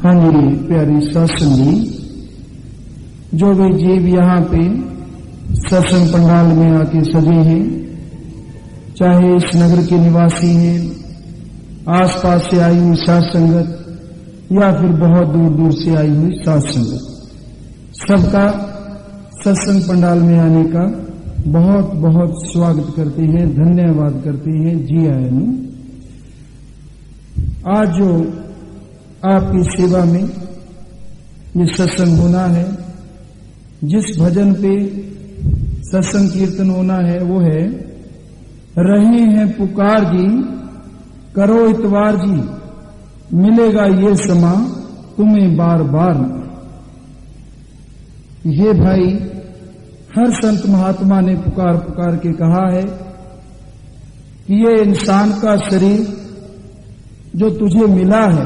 हाँ जी प्यारी सत्संगी, जो भी जीव यहाँ पे सत्संग पंडाल में आके सजे हैं, चाहे इस नगर के निवासी हैं, आसपास से आई हुई साथ संगत या फिर बहुत दूर दूर से आई हुई साथ संगत, सबका सत्संग पंडाल में आने का बहुत बहुत स्वागत करते हैं, धन्यवाद करते हैं। जी आयन। आज जो आपकी सेवा में ये सत्संग होना है, जिस भजन पे सत्संग कीर्तन होना है वो है रहे हैं पुकार जी करो इतवार जी, मिलेगा ये समा तुम्हें बार बार। ये भाई हर संत महात्मा ने पुकार पुकार के कहा है कि ये इंसान का शरीर जो तुझे मिला है,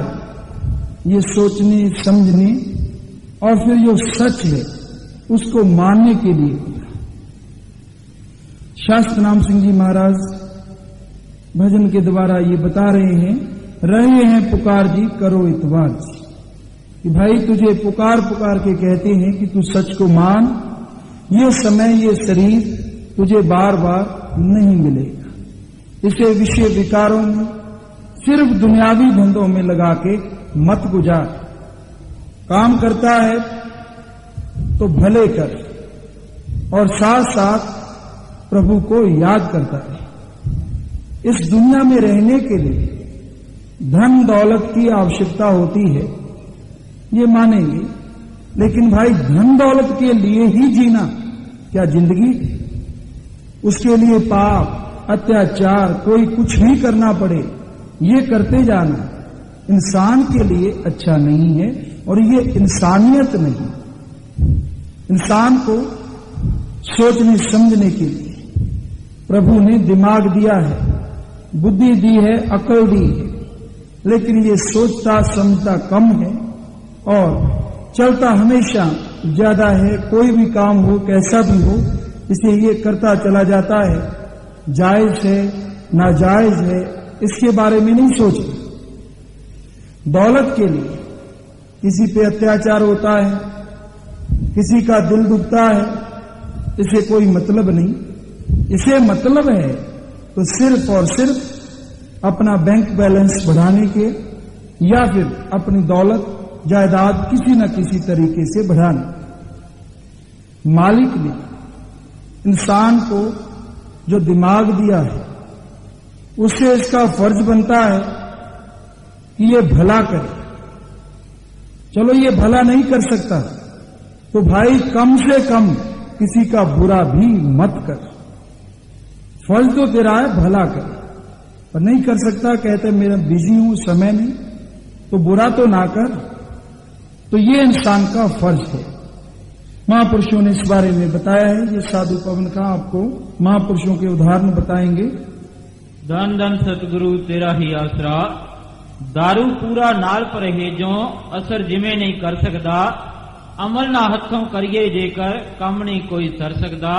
ये सोचने समझने और फिर जो सच है उसको मानने के लिए। शास्त्र नाम सिंह जी महाराज भजन के द्वारा ये बता रहे हैं, रहे हैं पुकार जी करो इतवार जी, कि भाई तुझे पुकार पुकार के कहते हैं कि तू सच को मान, ये समय ये शरीर तुझे बार बार नहीं मिलेगा। इसे विषय विकारों में सिर्फ दुनियावी धंधों में लगा के मत गुजार। काम करता है तो भले कर और साथ साथ प्रभु को याद करता है। इस दुनिया में रहने के लिए धन दौलत की आवश्यकता होती है, ये मानेंगे, लेकिन भाई धन दौलत के लिए ही जीना क्या जिंदगी? उसके लिए पाप अत्याचार कोई कुछ भी करना पड़े, ये करते जाना इंसान के लिए अच्छा नहीं है और ये इंसानियत नहीं। इंसान को सोचने समझने के लिए प्रभु ने दिमाग दिया है, बुद्धि दी है, अकल दी है, लेकिन ये सोचता समझता कम है और चलता हमेशा ज्यादा है। कोई भी काम हो कैसा भी हो, इसे ये करता चला जाता है, जायज है नाजायज है इसके बारे में नहीं सोचता। दौलत के लिए किसी पे अत्याचार होता है, किसी का दिल दुखता है, इसे कोई मतलब नहीं। इसे मतलब है तो सिर्फ और सिर्फ अपना बैंक बैलेंस बढ़ाने के या फिर अपनी दौलत जायदाद किसी न किसी तरीके से बढ़ाना। मालिक ने इंसान को जो दिमाग दिया है, उससे इसका फर्ज बनता है कि ये भला करे। चलो ये भला नहीं कर सकता तो भाई कम से कम किसी का बुरा भी मत कर। फर्ज तो तेरा है भला कर, पर नहीं कर सकता, कहते मेरा बिजी हूं समय नहीं, तो बुरा तो ना कर। तो ये इंसान का फर्ज है। महापुरुषों ने इस बारे में बताया है। ये साधु पवन का आपको महापुरुषों के उदाहरण बताएंगे। धन धन सतगुरु तेरा ही आसरा, दारू पूरा नाल परहेजों असर जिमें नहीं कर सकदा, अमल ना हथों करिए जेकर कम नहीं कोई सर सकदा,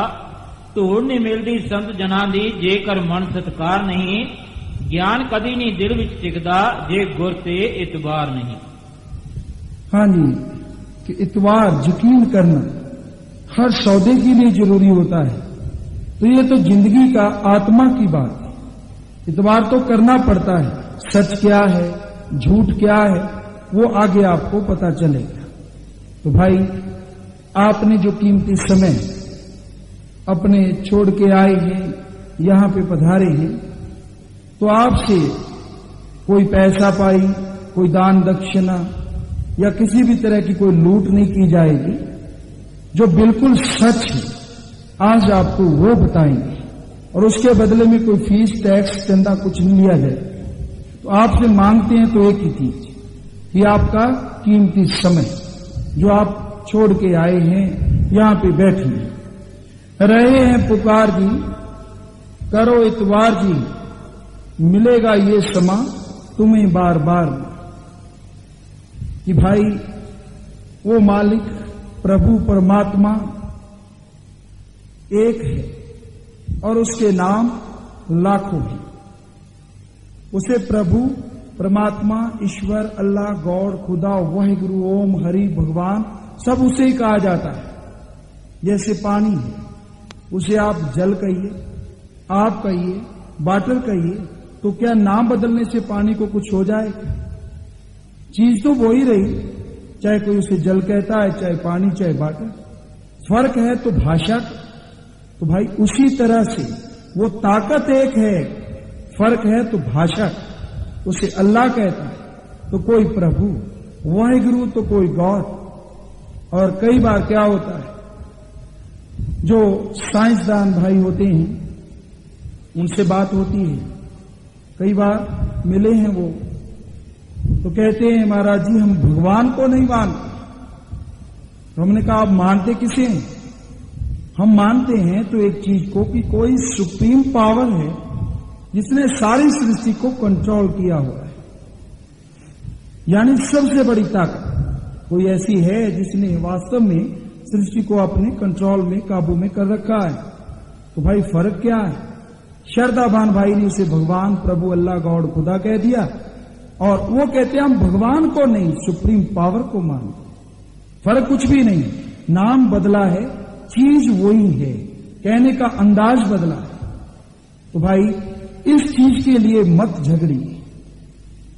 धूड़ नहीं मिलती संत जना दी जेकर मन सत्कार नहीं, ज्ञान कदी नहीं दिल विच टिकदा जे गुर ते इतबार नहीं। हाँ जी, कि इतवार यकीन करना हर सौदे के लिए जरूरी होता है। तो ये तो जिंदगी का आत्मा की बात है, इतवार तो करना पड़ता है। सच क्या है झूठ क्या है वो आगे आपको पता चलेगा। तो भाई आपने जो कीमती समय अपने छोड़ के आए हैं, यहां पे पधारे हैं, तो आपसे कोई पैसा पाई, कोई दान दक्षिणा या किसी भी तरह की कोई लूट नहीं की जाएगी। जो बिल्कुल सच है आज आपको वो बताएंगे और उसके बदले में कोई फीस टैक्स चंदा कुछ नहीं लिया जाए। तो आपसे मांगते हैं तो एक ही चीज कि आपका कीमती समय जो आप छोड़ के आए हैं, यहां पे बैठिए। रहे हैं पुकार जी करो इतवार जी, मिलेगा ये समा तुम्हें बार बार। कि भाई वो मालिक प्रभु परमात्मा एक है और उसके नाम लाखों हैं। उसे प्रभु परमात्मा, ईश्वर, अल्लाह, गॉड, खुदा, वाहिगुरु, ओम, हरि, भगवान, सब उसे ही कहा जाता है। जैसे पानी है, उसे आप जल कहिए, आप कहिए, वाटर कहिए, तो क्या नाम बदलने से पानी को कुछ हो जाएगा? चीज तो वो ही रही, चाहे कोई उसे जल कहता है, चाहे पानी, चाहे वाटर। फर्क है तो भाषा। तो भाई उसी तरह से वो ताकत एक है, फर्क है तो भाषा। उसे अल्लाह कहता है तो कोई प्रभु, वाहिगुरु तो कोई गॉड। और कई बार क्या होता है, जो साइंसदान भाई होते हैं उनसे बात होती है, कई बार मिले हैं वो, तो कहते हैं महाराज जी हम भगवान को नहीं मानते। तो हमने कहा आप मानते किसे हैं? हम मानते हैं तो एक चीज को कि कोई सुप्रीम पावर है जिसने सारी सृष्टि को कंट्रोल किया हुआ है, यानी सबसे बड़ी ताकत कोई ऐसी है जिसने वास्तव में सृष्टि को अपने कंट्रोल में, काबू में कर रखा है। तो भाई फर्क क्या है? श्रद्धावान भाई ने उसे भगवान, प्रभु, अल्लाह, गॉड, खुदा कह दिया, और वो कहते हैं हम भगवान को नहीं, सुप्रीम पावर को मानते। फर्क कुछ भी नहीं, नाम बदला है, चीज वही है, कहने का अंदाज बदला है। तो भाई इस चीज के लिए मत झगड़िए।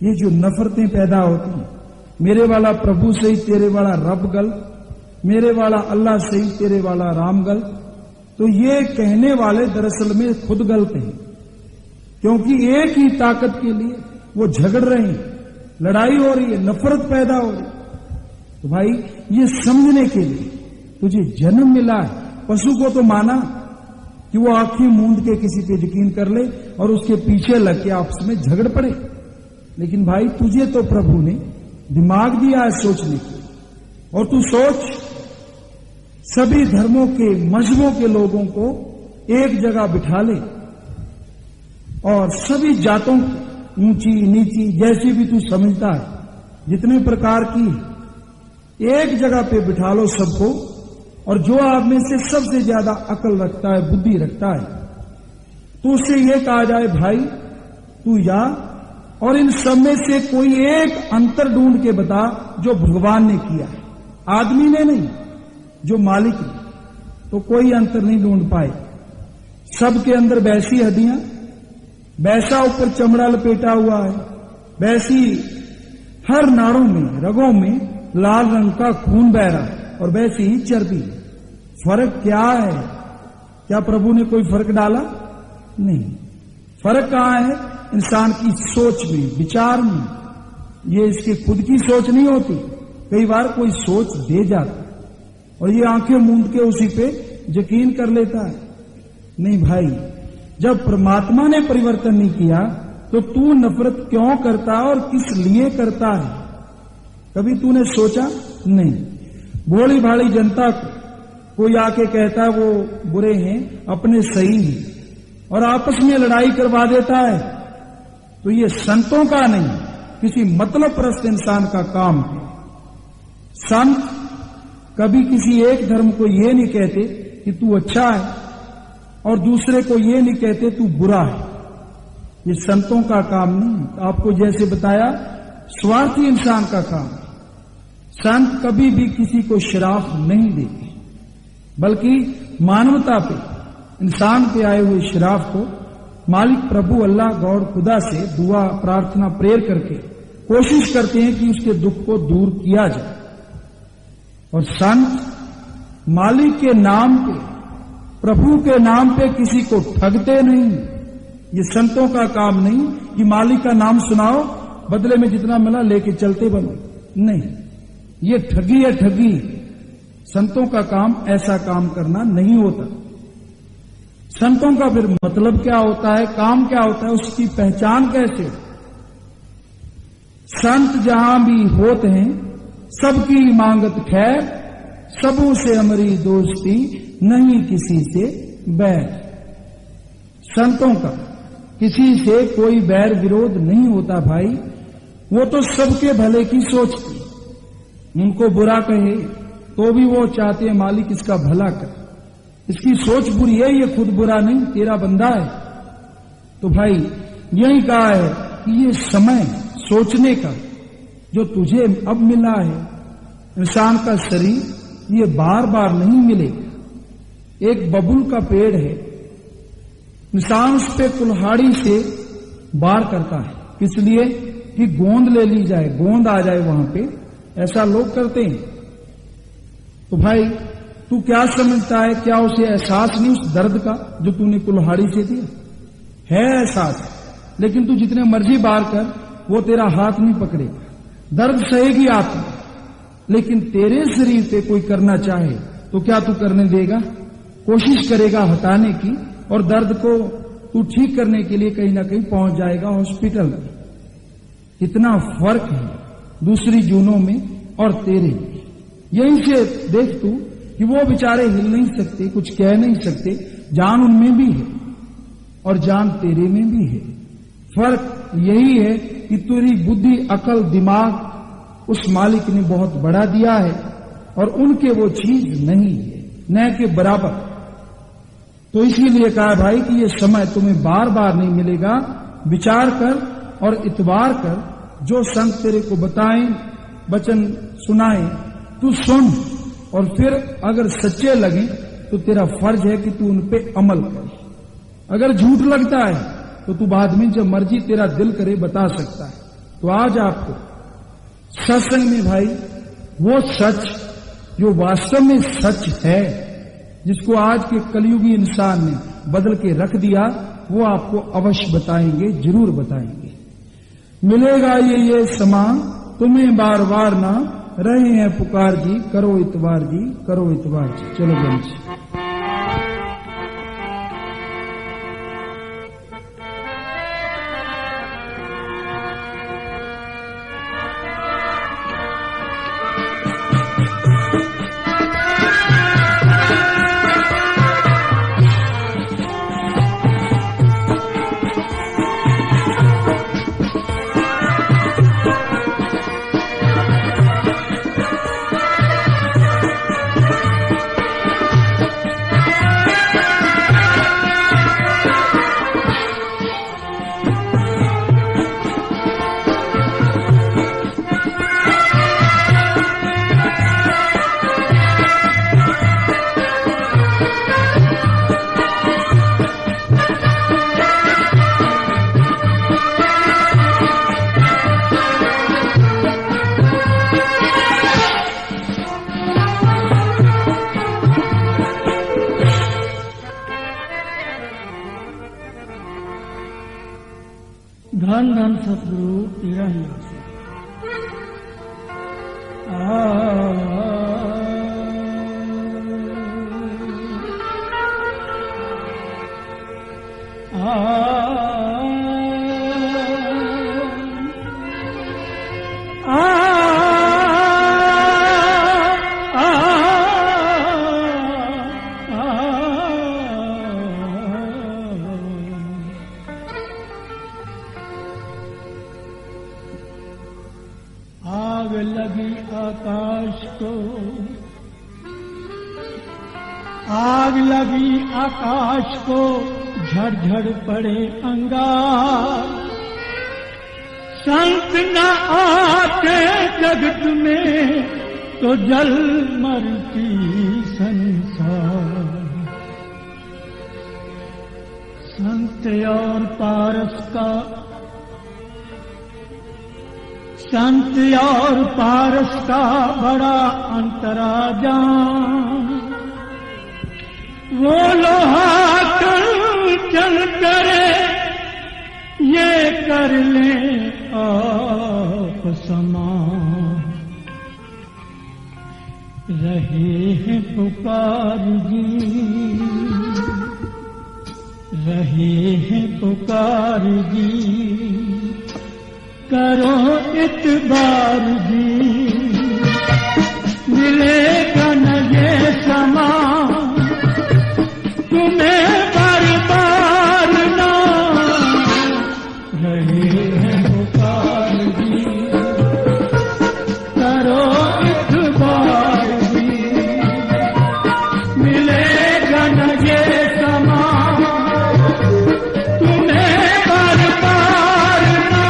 ये जो नफरतें पैदा होती हैं, मेरे वाला प्रभु सही, तेरे वाला रब गलत, मेरे वाला अल्लाह सही, तेरे वाला राम गलत, तो ये कहने वाले दरअसल में खुद गलत हैं, क्योंकि एक ही ताकत के लिए वो झगड़ रहे हैं, लड़ाई हो रही है, नफरत पैदा हो रही है। तो भाई ये समझने के लिए तुझे जन्म मिला है। पशु को तो माना कि वो आंखें मूंद के किसी पे यकीन कर ले और उसके पीछे लग के आपस में झगड़ पड़े, लेकिन भाई तुझे तो प्रभु ने दिमाग दिया है सोचने की, और तू सोच, सभी धर्मों के, मजहबों के लोगों को एक जगह बिठा ले और सभी जातों की, ऊंची नीची जैसी भी तू समझता है, जितने प्रकार की, एक जगह पे बिठा लो सबको, और जो आप में से सबसे ज्यादा अकल रखता है, बुद्धि रखता है, तो उससे यह कहा जाए भाई तू जा और इन सब में से कोई एक अंतर ढूंढ के बता जो भगवान ने किया है, आदमी ने नहीं, जो मालिक ने। तो कोई अंतर नहीं ढूंढ पाए। सबके अंदर वैसी हड्डियां, वैसा ऊपर चमड़ा लपेटा हुआ है, वैसी हर नाड़ों में, रगों में लाल रंग का खून बह रहा है, और वैसी ही चर्बी। फर्क क्या है? क्या प्रभु ने कोई फर्क डाला? नहीं। फर्क कहां है? इंसान की सोच में, विचार में। ये इसकी खुद की सोच नहीं होती, कई बार कोई सोच दे जाता और ये आंखें मूंद के उसी पे यकीन कर लेता है। नहीं भाई, जब परमात्मा ने परिवर्तन नहीं किया तो तू नफरत क्यों करता और किस लिए करता है? कभी तूने सोचा? नहीं। भोली भाली जनता को कोई आके कहता है वो बुरे हैं, अपने सही हैं, और आपस में लड़ाई करवा देता है, तो ये संतों का नहीं, किसी मतलब परस्त इंसान का काम है। संत कभी किसी एक धर्म को ये नहीं कहते कि तू अच्छा है, और दूसरे को ये नहीं कहते तू बुरा है। ये संतों का काम नहीं, आपको जैसे बताया स्वार्थी इंसान का काम है। संत कभी भी किसी को श्राप नहीं देते, बल्कि मानवता पे, इंसान पे आए हुए श्राप को मालिक प्रभु अल्लाह गॉड खुदा से दुआ, प्रार्थना, प्रेयर करके कोशिश करते हैं कि उसके दुख को दूर किया जाए। और संत मालिक के नाम पे, प्रभु के नाम पे किसी को ठगते नहीं। ये संतों का काम नहीं कि मालिक का नाम सुनाओ, बदले में जितना मिला लेके चलते बनो। नहीं, ये ठगी है, ठगी। संतों का काम ऐसा काम करना नहीं होता। संतों का फिर मतलब क्या होता है, काम क्या होता है, उसकी पहचान कैसे? संत जहां भी होते हैं सबकी मांगत खैर, सबों से हमारी दोस्ती, नहीं किसी से बैर। संतों का किसी से कोई बैर विरोध नहीं होता भाई, वो तो सबके भले की सोचते। उनको बुरा कहे तो भी वो चाहते हैं मालिक इसका भला करे, इसकी सोच बुरी है, ये खुद बुरा नहीं, तेरा बंदा है। तो भाई यही कहा है कि ये समय सोचने का जो तुझे अब मिला है, इंसान का शरीर, ये बार बार नहीं मिलेगा। एक बबूल का पेड़ है, इंसान उस पे कुल्हाड़ी से वार करता है, इसलिए कि गोंद ले ली जाए, गोंद आ जाए वहां पे, ऐसा लोग करते हैं। तो भाई तू क्या समझता है, क्या उसे एहसास नहीं उस दर्द का जो तूने कुल्हाड़ी से दिया? है एहसास, लेकिन तू जितने मर्जी बार कर वो तेरा हाथ नहीं पकड़ेगा। दर्द सहेगी आत्मा, लेकिन तेरे शरीर पे कोई करना चाहे तो क्या तू करने देगा? कोशिश करेगा हटाने की, और दर्द को तू ठीक करने के लिए कहीं ना कहीं पहुंच जाएगा हॉस्पिटल में। इतना फर्क है दूसरी जूनों में और तेरे में। यहीं से देख तू कि वो बेचारे हिल नहीं सकते, कुछ कह नहीं सकते, जान उनमें भी है और जान तेरे में भी है। फर्क यही है कि तेरी बुद्धि, अकल, दिमाग उस मालिक ने बहुत बड़ा दिया है और उनके वो चीज नहीं है, न के बराबर। तो इसीलिए कहा भाई कि ये समय तुम्हें बार बार नहीं मिलेगा। विचार कर और इतबार कर, जो संत तेरे को बताएं, वचन सुनाएं, तू सुन, और फिर अगर सच्चे लगे तो तेरा फर्ज है कि तू उन पे अमल कर। अगर झूठ लगता है तो तू बाद में जब मर्जी तेरा दिल करे बता सकता है। तो आज आपको सत्संग में भाई वो सच जो वास्तव में सच है, जिसको आज के कलयुगी इंसान ने बदल के रख दिया, वो आपको अवश्य बताएंगे, जरूर बताएंगे। मिलेगा ये समा तुम्हें बार बार ना, रहे हैं पुकार जी, करो इतबार जी, करो इतबार जी। चलो बंद। धन धन सतगुरु तेरा ही आसरा। आग लगी आकाश को, आग लगी आकाश को, झड़झड़ पड़े अंगार। संत न आते जगत में तो जल मरती संसार। संत और पारस का, संत और पारस का बड़ा अंतरा जान। वो लोहा चल करे ये कर ले आप समान। रहे हैं पुकार जी, रहे हैं पुकार जी, करो इतबार जी। मिलेगा न ये समा तुम्हें बार बार ना। रहे हैं पुकार जी, करो इतबार जी। मिलेगा न ये समा तुम्हें बार बार ना।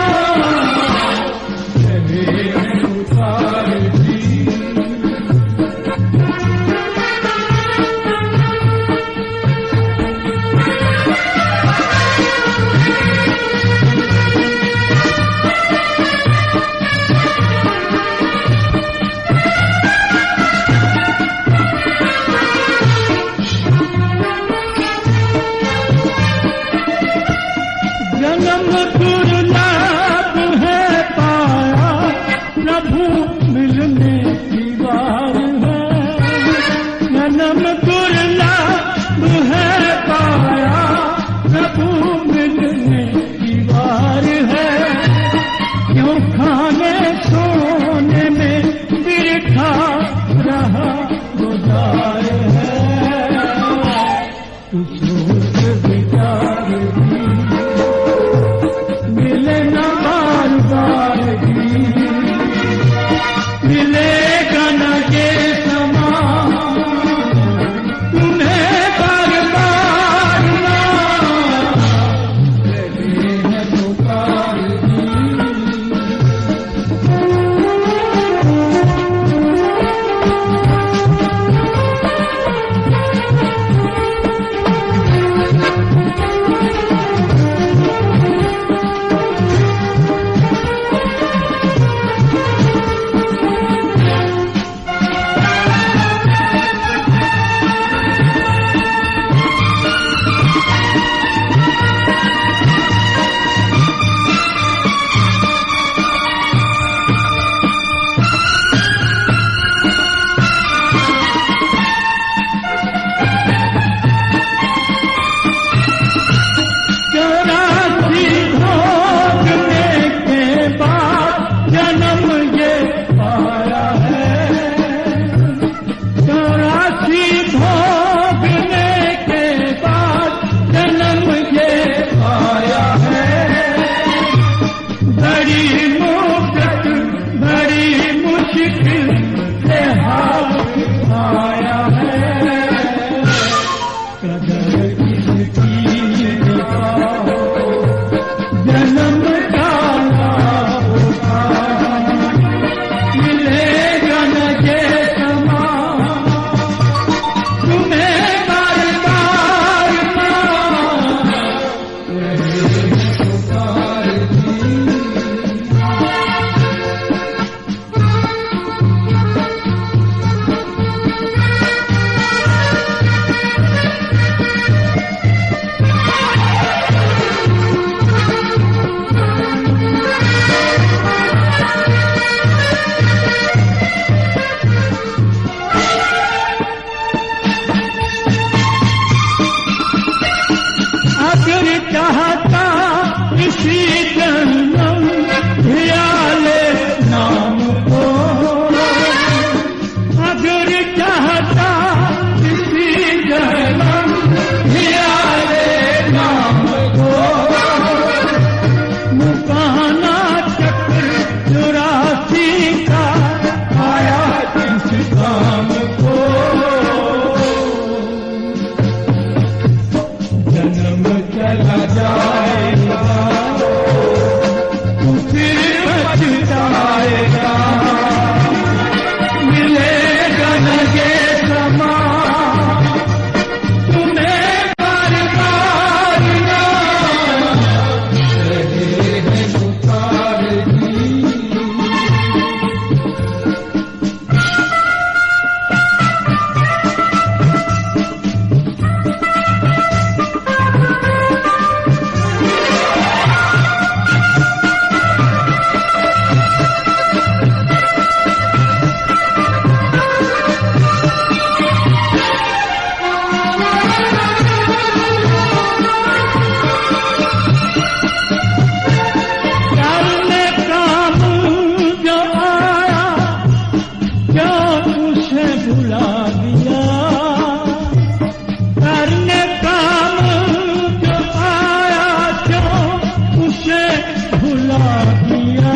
भुला दिया,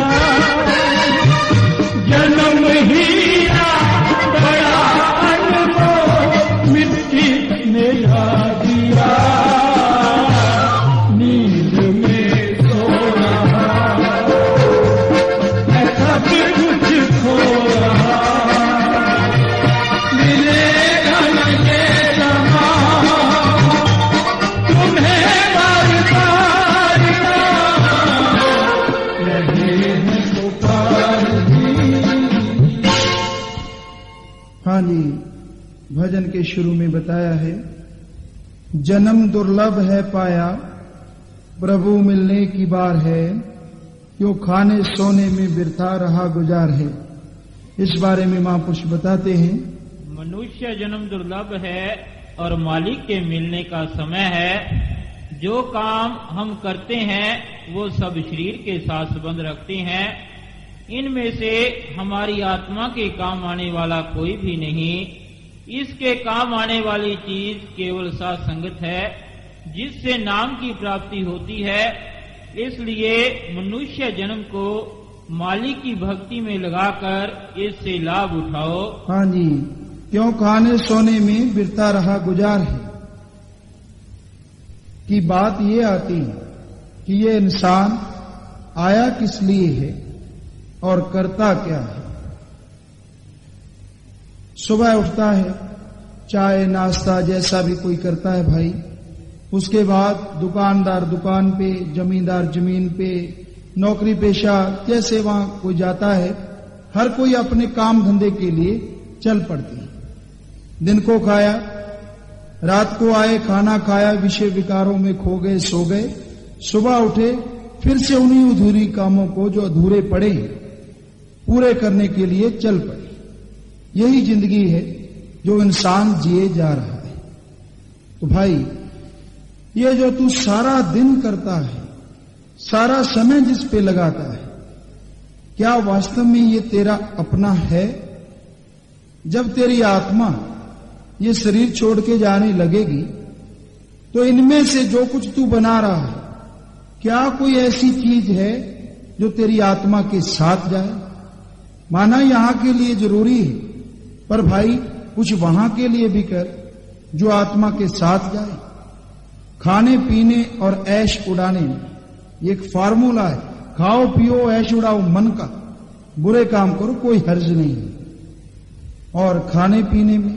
जन्म हीरा बड़ा अनमोल मिट्टी ने ला दिया, नींद में सो रहा मैं सब कुछ खो रहा, मिलेगा न ये समा तुम्हें बार बार रहे हैं पुकार दी। हाँ जी, भजन के शुरू में बताया है, जन्म दुर्लभ है पाया, प्रभु मिलने की बार है, क्यों खाने सोने में बिरथा रहा गुजार है। इस बारे में महापुरुष बताते हैं, मनुष्य जन्म दुर्लभ है और मालिक के मिलने का समय है। जो काम हम करते हैं वो सब शरीर के साथ संबंध रखते हैं। इनमें से हमारी आत्मा के काम आने वाला कोई भी नहीं। इसके काम आने वाली चीज केवल साथ संगत है, जिससे नाम की प्राप्ति होती है। इसलिए मनुष्य जन्म को मालिक की भक्ति में लगाकर इससे लाभ उठाओ। हाँ जी, क्यों खाने सोने में बिरता रहा गुजार है की बात ये आती है कि ये इंसान आया किस लिए है और करता क्या है। सुबह उठता है, चाय नाश्ता जैसा भी कोई करता है भाई, उसके बाद दुकानदार दुकान पे, जमींदार जमीन पे, नौकरी पेशा जैसे वहां कोई जाता है, हर कोई अपने काम धंधे के लिए चल पड़ती है। दिन को खाया, रात को आए, खाना खाया, विषय विकारों में खो गए, सो गए, सुबह उठे, फिर से उन्हीं अधूरी कामों को जो अधूरे पड़े पूरे करने के लिए चल पड़े। यही जिंदगी है जो इंसान जिए जा रहा है। तो भाई, ये जो तू सारा दिन करता है, सारा समय जिस पे लगाता है, क्या वास्तव में ये तेरा अपना है? जब तेरी आत्मा ये शरीर छोड़ के जाने लगेगी तो इनमें से जो कुछ तू बना रहा है, क्या कोई ऐसी चीज है जो तेरी आत्मा के साथ जाए? माना यहां के लिए जरूरी है, पर भाई कुछ वहां के लिए भी कर जो आत्मा के साथ जाए। खाने पीने और ऐश उड़ाने में ये एक फार्मूला है, खाओ पियो ऐश उड़ाओ मन का, बुरे काम करो कोई हर्ज नहीं है। और खाने पीने में,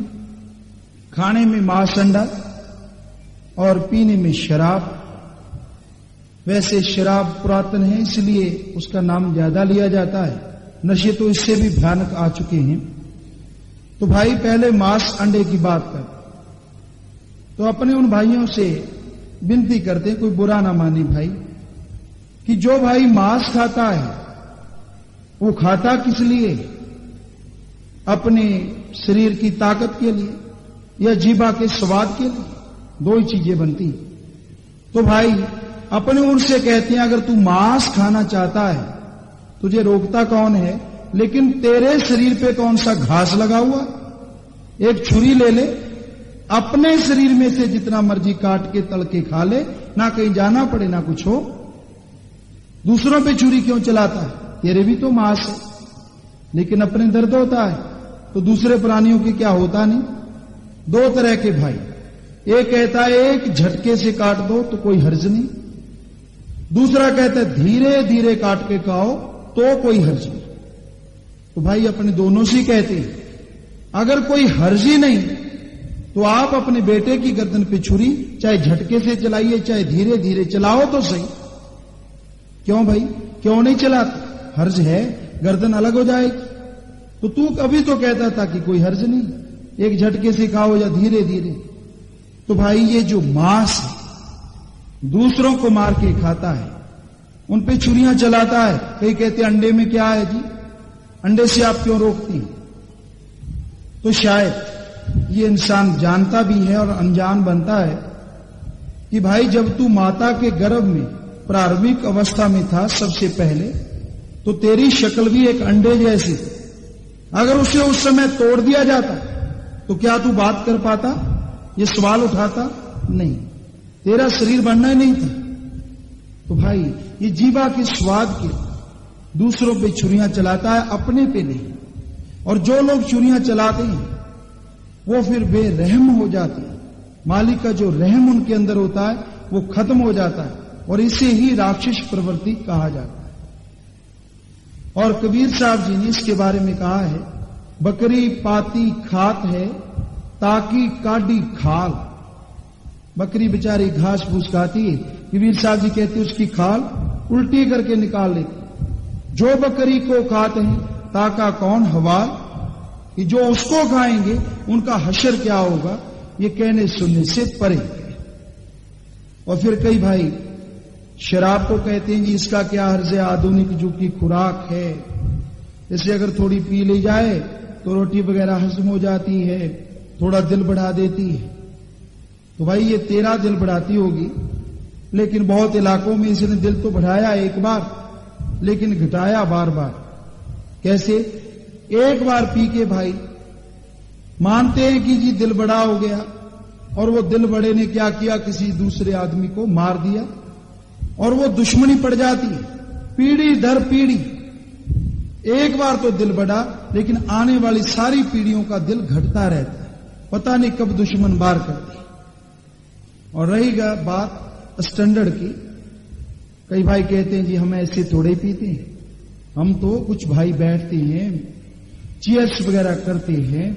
खाने में मांस अंडा और पीने में शराब। वैसे शराब पुरातन है इसलिए उसका नाम ज्यादा लिया जाता है, नशे तो इससे भी भयानक आ चुके हैं। तो भाई पहले मांस अंडे की बात कर, तो अपने उन भाइयों से विनती करते, कोई बुरा ना माने भाई, कि जो भाई मांस खाता है वो खाता किस लिए? अपने शरीर की ताकत के लिए या जीवा के स्वाद के लिए? दो ही चीजें बनती। तो भाई अपने उनसे कहते हैं, अगर तू मांस खाना चाहता है तुझे रोकता कौन है? लेकिन तेरे शरीर पे कौन सा घास लगा हुआ? एक छुरी ले ले, अपने शरीर में से जितना मर्जी काट के तल के खा ले, ना कहीं जाना पड़े ना कुछ हो। दूसरों पे छुरी क्यों चलाता है? तेरे भी तो मांस है, लेकिन अपने दर्द होता है, तो दूसरे प्राणियों की क्या होता नहीं। दो तरह के भाई, एक कहता है एक झटके से काट दो तो कोई हर्ज नहीं, दूसरा कहता है धीरे धीरे काट के खाओ तो कोई हर्ज नहीं। तो भाई अपने दोनों से कहते हैं, अगर कोई हर्ज ही नहीं तो आप अपने बेटे की गर्दन पे छुरी चाहे झटके से चलाइए चाहे धीरे धीरे चलाओ तो सही। क्यों भाई, क्यों नहीं चलाते? हर्ज है, गर्दन अलग हो जाएगी। तो तू कभी तो कहता था कि कोई हर्ज नहीं, एक झटके से खाओ या धीरे धीरे। तो भाई ये जो मांस है, दूसरों को मार के खाता है, उन पे छुरियां चलाता है। कई कहते अंडे में क्या है जी, अंडे से आप क्यों रोकती हैं? तो शायद ये इंसान जानता भी है और अनजान बनता है कि भाई जब तू माता के गर्भ में प्रारंभिक अवस्था में था सबसे पहले, तो तेरी शक्ल भी एक अंडे जैसी थी। अगर उसे उस समय तोड़ दिया जाता तो क्या तू बात कर पाता? ये सवाल उठाता नहीं, तेरा शरीर बनना ही नहीं था। तो भाई ये जीवा के स्वाद के दूसरों पे छुरियां चलाता है, अपने पे नहीं। और जो लोग छुरियां चलाते हैं वो फिर बेरहम हो जाते हैं। मालिक का जो रहम उनके अंदर होता है वो खत्म हो जाता है, और इसे ही राक्षस प्रवृत्ति कहा जाता है। और कबीर साहब जी ने इसके बारे में कहा है, बकरी पाती खात है ताकि काडी खाल। बकरी बेचारी घास फूस खाती है, कबीर साहब जी कहते हैं उसकी खाल उल्टी करके निकाल लेती। जो बकरी को खाते हैं ताका कौन हवाल, कि जो उसको खाएंगे उनका हशर क्या होगा, ये कहने सुनने से परे। और फिर कई भाई शराब को कहते हैं जी इसका क्या हर्ज है, आधुनिक युग की खुराक है, जैसे अगर थोड़ी पी ली जाए तो रोटी वगैरह हजम हो जाती है, थोड़ा दिल बढ़ा देती है। तो भाई ये तेरा दिल बढ़ाती होगी, लेकिन बहुत इलाकों में इसने दिल तो बढ़ाया एक बार, लेकिन घटाया बार बार। कैसे? एक बार पी के भाई मानते हैं कि जी दिल बड़ा हो गया, और वो दिल बड़े ने क्या किया, किसी दूसरे आदमी को मार दिया, और वो दुश्मनी पड़ जाती है पीढ़ी दर पीढ़ी। एक बार तो दिल बढ़ा, लेकिन आने वाली सारी पीढ़ियों का दिल घटता रहता है, पता नहीं कब दुश्मन बार करती। और रहेगा बात स्टैंडर्ड की, कई भाई कहते हैं जी हम ऐसे थोड़े पीते हैं, हम तो कुछ भाई बैठते हैं, चीयर्स वगैरह करते हैं,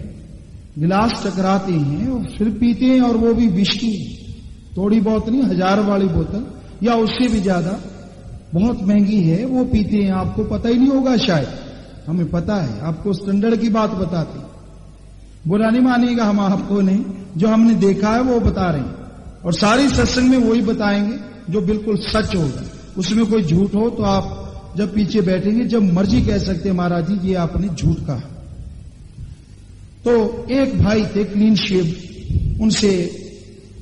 गिलास टकराते हैं और फिर पीते हैं, और वो भी विस्की, थोड़ी बहुत नहीं, 1000 वाली बोतल या उससे भी ज्यादा, बहुत महंगी है, वो पीते हैं। आपको पता ही नहीं होगा शायद, हमें पता है, आपको स्टैंडर्ड की बात बताते हैं। बुरा नहीं मानिएगा, हम आपको नहीं, जो हमने देखा है वो बता रहे हैं, और सारी सत्संग में वही बताएंगे जो बिल्कुल सच होगा, उसमें कोई झूठ हो तो आप जब पीछे बैठेंगे जब मर्जी कह सकते हैं महाराज जी ये आपने झूठ कहा। तो एक भाई थे क्लीन शेव, उनसे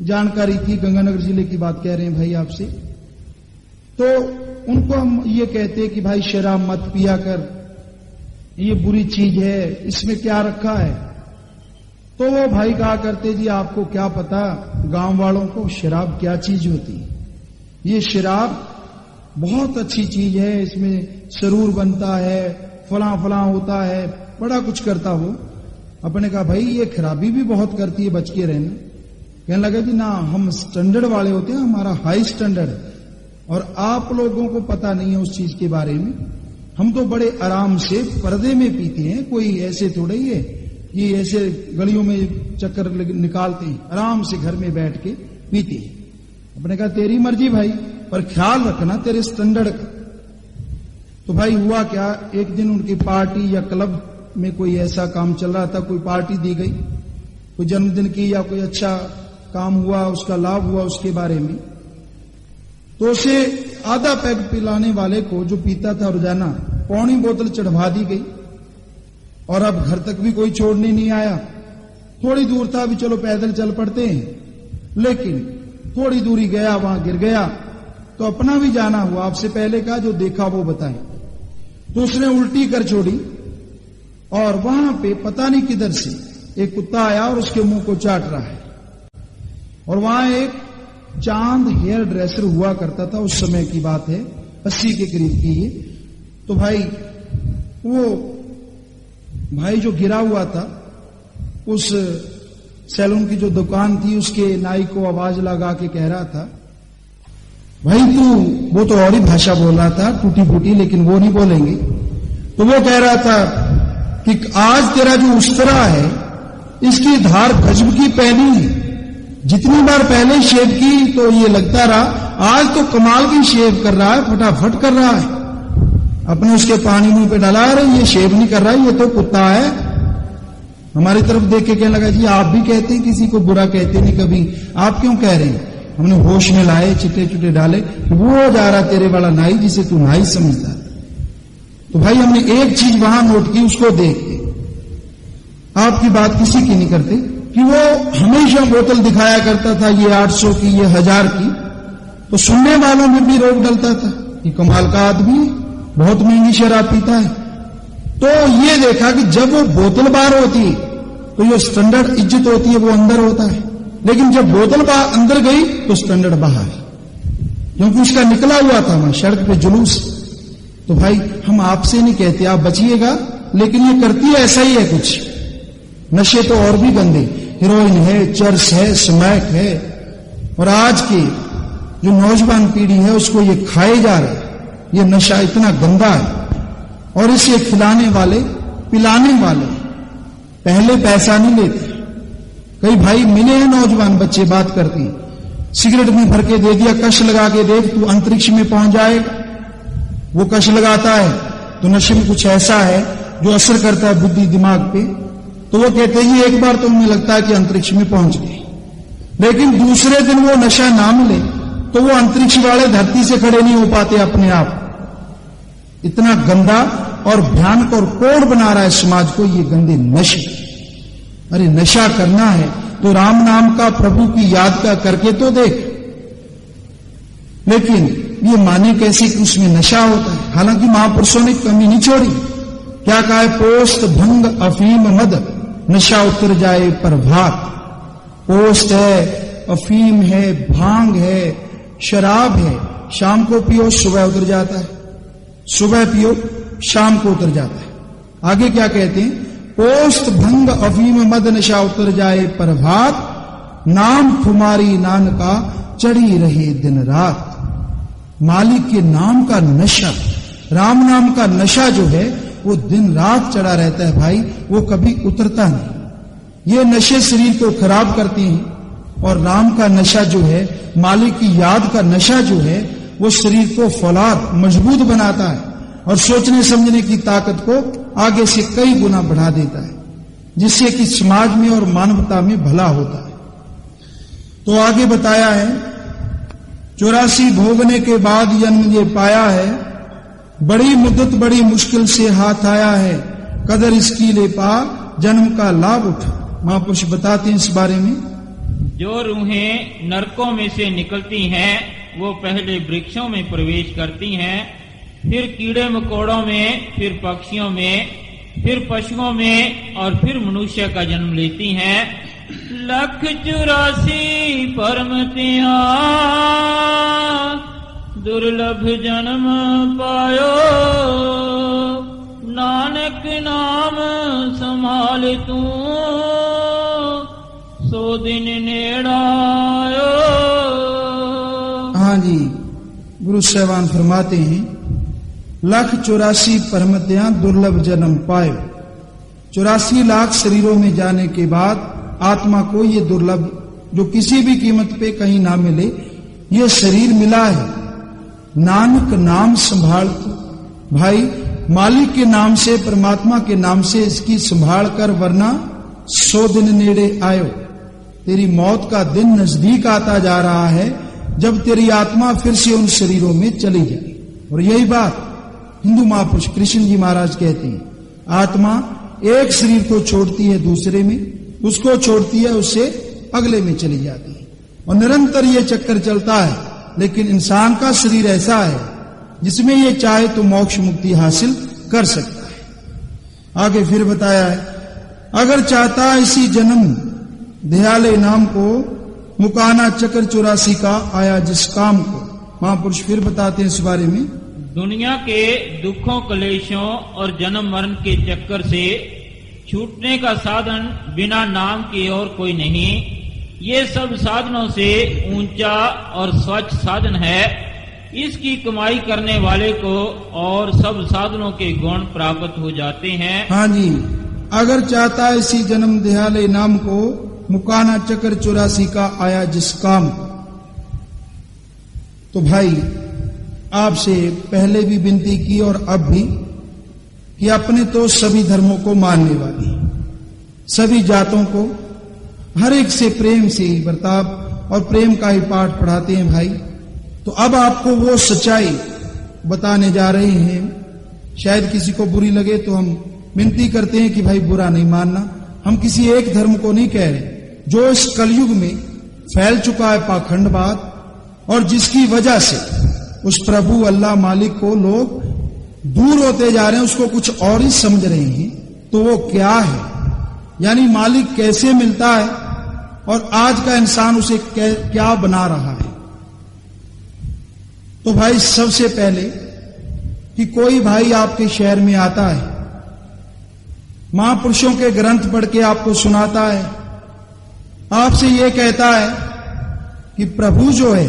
जानकारी थी, गंगानगर जिले की बात कह रहे हैं भाई आपसे। तो उनको हम ये कहते कि भाई शराब मत पिया कर, ये बुरी चीज है, इसमें क्या रखा है। तो वो भाई कहा करते जी आपको क्या पता गांव वालों को शराब क्या चीज होती है, ये शराब बहुत अच्छी चीज है, इसमें सरूर बनता है, फला फला होता है, बड़ा कुछ करता वो। अपने कहा भाई ये खराबी भी बहुत करती है, बच के रहना। कहने लगा जी ना, हम स्टैंडर्ड वाले होते हैं, हमारा हाई स्टैंडर्ड है, और आप लोगों को पता नहीं है उस चीज के बारे में। हम तो बड़े आराम से पर्दे में पीते हैं, कोई ऐसे थोड़े ही है कि ऐसे गलियों में चक्कर निकालते हैं, आराम से घर में बैठ के पीते हैं। अपने कहा तेरी मर्जी भाई, पर ख्याल रखना तेरे स्टैंडर्ड का। तो भाई हुआ क्या, एक दिन उनकी पार्टी या क्लब में कोई ऐसा काम चल रहा था, कोई पार्टी दी गई, कोई जन्मदिन की या कोई अच्छा काम हुआ, उसका लाभ हुआ उसके बारे में। तो उसे आधा पैग पिलाने वाले को, जो पीता था रोजाना, पौनी बोतल चढ़वा दी गई, और अब घर तक भी कोई छोड़ने नहीं आया। थोड़ी दूर था, भी चलो पैदल चल पड़ते हैं, लेकिन थोड़ी दूरी गया, वहां गिर गया, तो अपना भी जाना हुआ। आपसे पहले का जो देखा वो बताएं। तो उसने उल्टी कर छोड़ी, और वहां पे पता नहीं किधर से एक कुत्ता आया और उसके मुंह को चाट रहा है। और वहां एक चांद हेयर ड्रेसर हुआ करता था, उस समय की बात है, 80 के करीब की ये। तो भाई वो भाई जो गिरा हुआ था, उस सैलून की जो दुकान थी उसके नाई को आवाज लगा के कह रहा था, भाई तू, वो तो और ही भाषा बोल रहा था टूटी फूटी, लेकिन वो नहीं बोलेंगे। तो वो कह रहा था कि आज तेरा जो उस्तरा है इसकी धार गजब की पहनी है, जितनी बार पहले शेव की तो ये लगता रहा, आज तो कमाल की शेव कर रहा है, फटाफट कर रहा है। अपने उसके पानी मुंह पे डाला, रहे ये शेव नहीं कर रहा है, ये तो कुत्ता है। हमारी तरफ देख के कहने लगा जी आप भी कहते हैं, किसी को बुरा कहते नहीं कभी, आप क्यों कह रहे हैं। हमने होश में लाए, चिट्टे चुटे डाले, वो जा रहा तेरे वाला नाई जिसे तू नाई समझता। तो भाई हमने एक चीज वहां नोट की, उसको देख के आपकी बात किसी की नहीं करते, कि वो हमेशा बोतल दिखाया करता था, ये 800 की, ये 1000 की। तो सुनने वालों में भी रोक डलता था, ये कमाल का आदमी है, बहुत महंगी शराब पीता है। तो ये देखा कि जब वो बोतल बाहर होती है तो ये स्टैंडर्ड इज्जत होती है, वो अंदर होता है, लेकिन जब बोतल बाहर अंदर गई तो स्टैंडर्ड बाहर। क्योंकि उसका निकला हुआ था वहां सड़क पे जुलूस। तो भाई हम आपसे नहीं कहते आप बचिएगा, लेकिन ये करती है ऐसा ही है कुछ। नशे तो और भी गंदे, हीरोइन है, चर्स है, स्मैक है, और आज की जो नौजवान पीढ़ी है उसको ये खाए जा रहा है। ये नशा इतना गंदा है, और इसे खिलाने वाले पिलाने वाले पहले पैसा नहीं लेते। कई भाई मिले हैं नौजवान बच्चे बात करती हैं, सिगरेट में भर के दे दिया, कश लगा के देख तू अंतरिक्ष में पहुंच जाएगा। वो कश लगाता है तो नशे में कुछ ऐसा है जो असर करता है बुद्धि दिमाग पे, तो वो कहते हैं एक बार तो उन्हें लगता है कि अंतरिक्ष में पहुंच गए, लेकिन दूसरे दिन वो नशा ना मिले तो वो अंतरिक्ष वाले धरती से खड़े नहीं हो पाते अपने आप। इतना गंदा और भयानक और कोड़ बना रहा है समाज को ये गंदे नशे। अरे नशा करना है तो राम नाम का प्रभु की याद का करके तो देख, लेकिन ये माने कैसे कि उसमें नशा होता है। हालांकि महापुरुषों ने कमी नहीं छोड़ी। क्या कहा है? पोस्त भंग अफीम मद नशा उतर जाए प्रभात। पोस्त है, अफीम है, भांग है, शराब है, शाम को पियो सुबह उतर जाता है, सुबह पियो शाम को उतर जाता है। आगे क्या कहते हैं? पोस्त भंग अफीम मद नशा उतर जाए प्रभात, नाम खुमारी नानका चढ़ी रहे दिन रात। मालिक के नाम का नशा, राम नाम का नशा जो है वो दिन रात चढ़ा रहता है भाई, वो कभी उतरता नहीं। ये नशे शरीर को खराब करते हैं, और राम का नशा जो है, मालिक की याद का नशा जो है, वो शरीर को फौलाद मजबूत बनाता है और सोचने समझने की ताकत को आगे से कई गुना बढ़ा देता है, जिससे कि समाज में और मानवता में भला होता है। तो आगे बताया है 84 भोगने के बाद जन्म ये पाया है, बड़ी मुद्दत बड़ी मुश्किल से हाथ आया है, कदर इसकी ले पा जन्म का लाभ उठा। महापुरुष बताते हैं इस बारे में, जो रूहें नरकों में से निकलती हैं वो पहले वृक्षों में प्रवेश करती हैं, फिर कीड़े मकोड़ों में, फिर पक्षियों में, फिर पशुओं में, और फिर मनुष्य का जन्म लेती हैं। 184 परमतियां दुर्लभ जन्म पायो, नानक नाम संभाल तू सो दिन नेड़ायो। हाँ जी, गुरु साहबान फरमाते हैं 184 परमतियां दुर्लभ जन्म पाए। 84 लाख शरीरों में जाने के बाद आत्मा को ये दुर्लभ, जो किसी भी कीमत पे कहीं ना मिले, ये शरीर मिला है। नानक नाम संभाल तू, भाई मालिक के नाम से, परमात्मा के नाम से इसकी संभाल कर, वरना 100 दिन नेड़े आयो। तेरी मौत का दिन नजदीक आता जा रहा है, जब तेरी आत्मा फिर से उन शरीरों में चली जाए। और यही बात हिंदू महापुरुष कृष्ण जी महाराज कहते हैं, आत्मा एक शरीर को छोड़ती है दूसरे में, उसको छोड़ती है उससे अगले में चली जाती है, और निरंतर ये चक्कर चलता है। लेकिन इंसान का शरीर ऐसा है जिसमें ये चाहे तो मोक्ष मुक्ति हासिल कर सकता है। आगे फिर बताया है, अगर चाहता इसी जन्म दयाले नाम को, मुकाना चक्र 84 का आया जिस काम को। महापुरुष फिर बताते हैं इस बारे में, दुनिया के दुखों कलेशों और जन्म मरण के चक्कर से छूटने का साधन बिना नाम के और कोई नहीं। ये सब साधनों से ऊंचा और स्वच्छ साधन है। इसकी कमाई करने वाले को और सब साधनों के गुण प्राप्त हो जाते हैं। हाँ जी, अगर चाहता है इसी जन्म दयाले नाम को, मुकाना चक्र 84 का आया जिस काम। तो भाई आपसे पहले भी विनती की और अब भी, कि अपने तो सभी धर्मों को मानने वाली, सभी जातों को हर एक से प्रेम से बर्ताव और प्रेम का ही पाठ पढ़ाते हैं भाई। तो अब आपको वो सच्चाई बताने जा रहे हैं। शायद किसी को बुरी लगे तो हम विनती करते हैं कि भाई बुरा नहीं मानना। हम किसी एक धर्म को नहीं कह रहे, जो इस कलयुग में फैल चुका है पाखंडवाद, और जिसकी वजह से उस प्रभु अल्लाह मालिक को लोग दूर होते जा रहे हैं, उसको कुछ और ही समझ रहे हैं। तो वो क्या है, यानी मालिक कैसे मिलता है और आज का इंसान उसे क्या बना रहा है। तो भाई सबसे पहले कि कोई भाई आपके शहर में आता है, महापुरुषों के ग्रंथ पढ़ के आपको सुनाता है, आपसे यह कहता है कि प्रभु जो है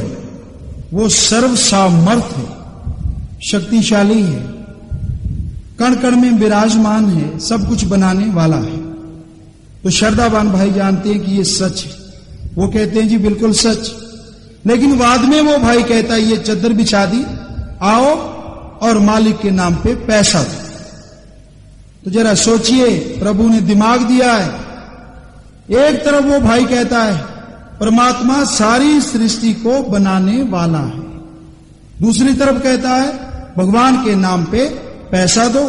वो सर्व सामर्थ है, शक्तिशाली है, कण कण में विराजमान है, सब कुछ बनाने वाला है, तो श्रद्धावान भाई जानते हैं कि ये सच है। वो कहते हैं जी बिल्कुल सच। लेकिन बाद में वो भाई कहता है ये चद्दर बिछा दी, आओ और मालिक के नाम पे पैसा दो। तो जरा सोचिए, प्रभु ने दिमाग दिया है। एक तरफ वो भाई कहता है परमात्मा सारी सृष्टि को बनाने वाला है, दूसरी तरफ कहता है भगवान के नाम पे पैसा दो।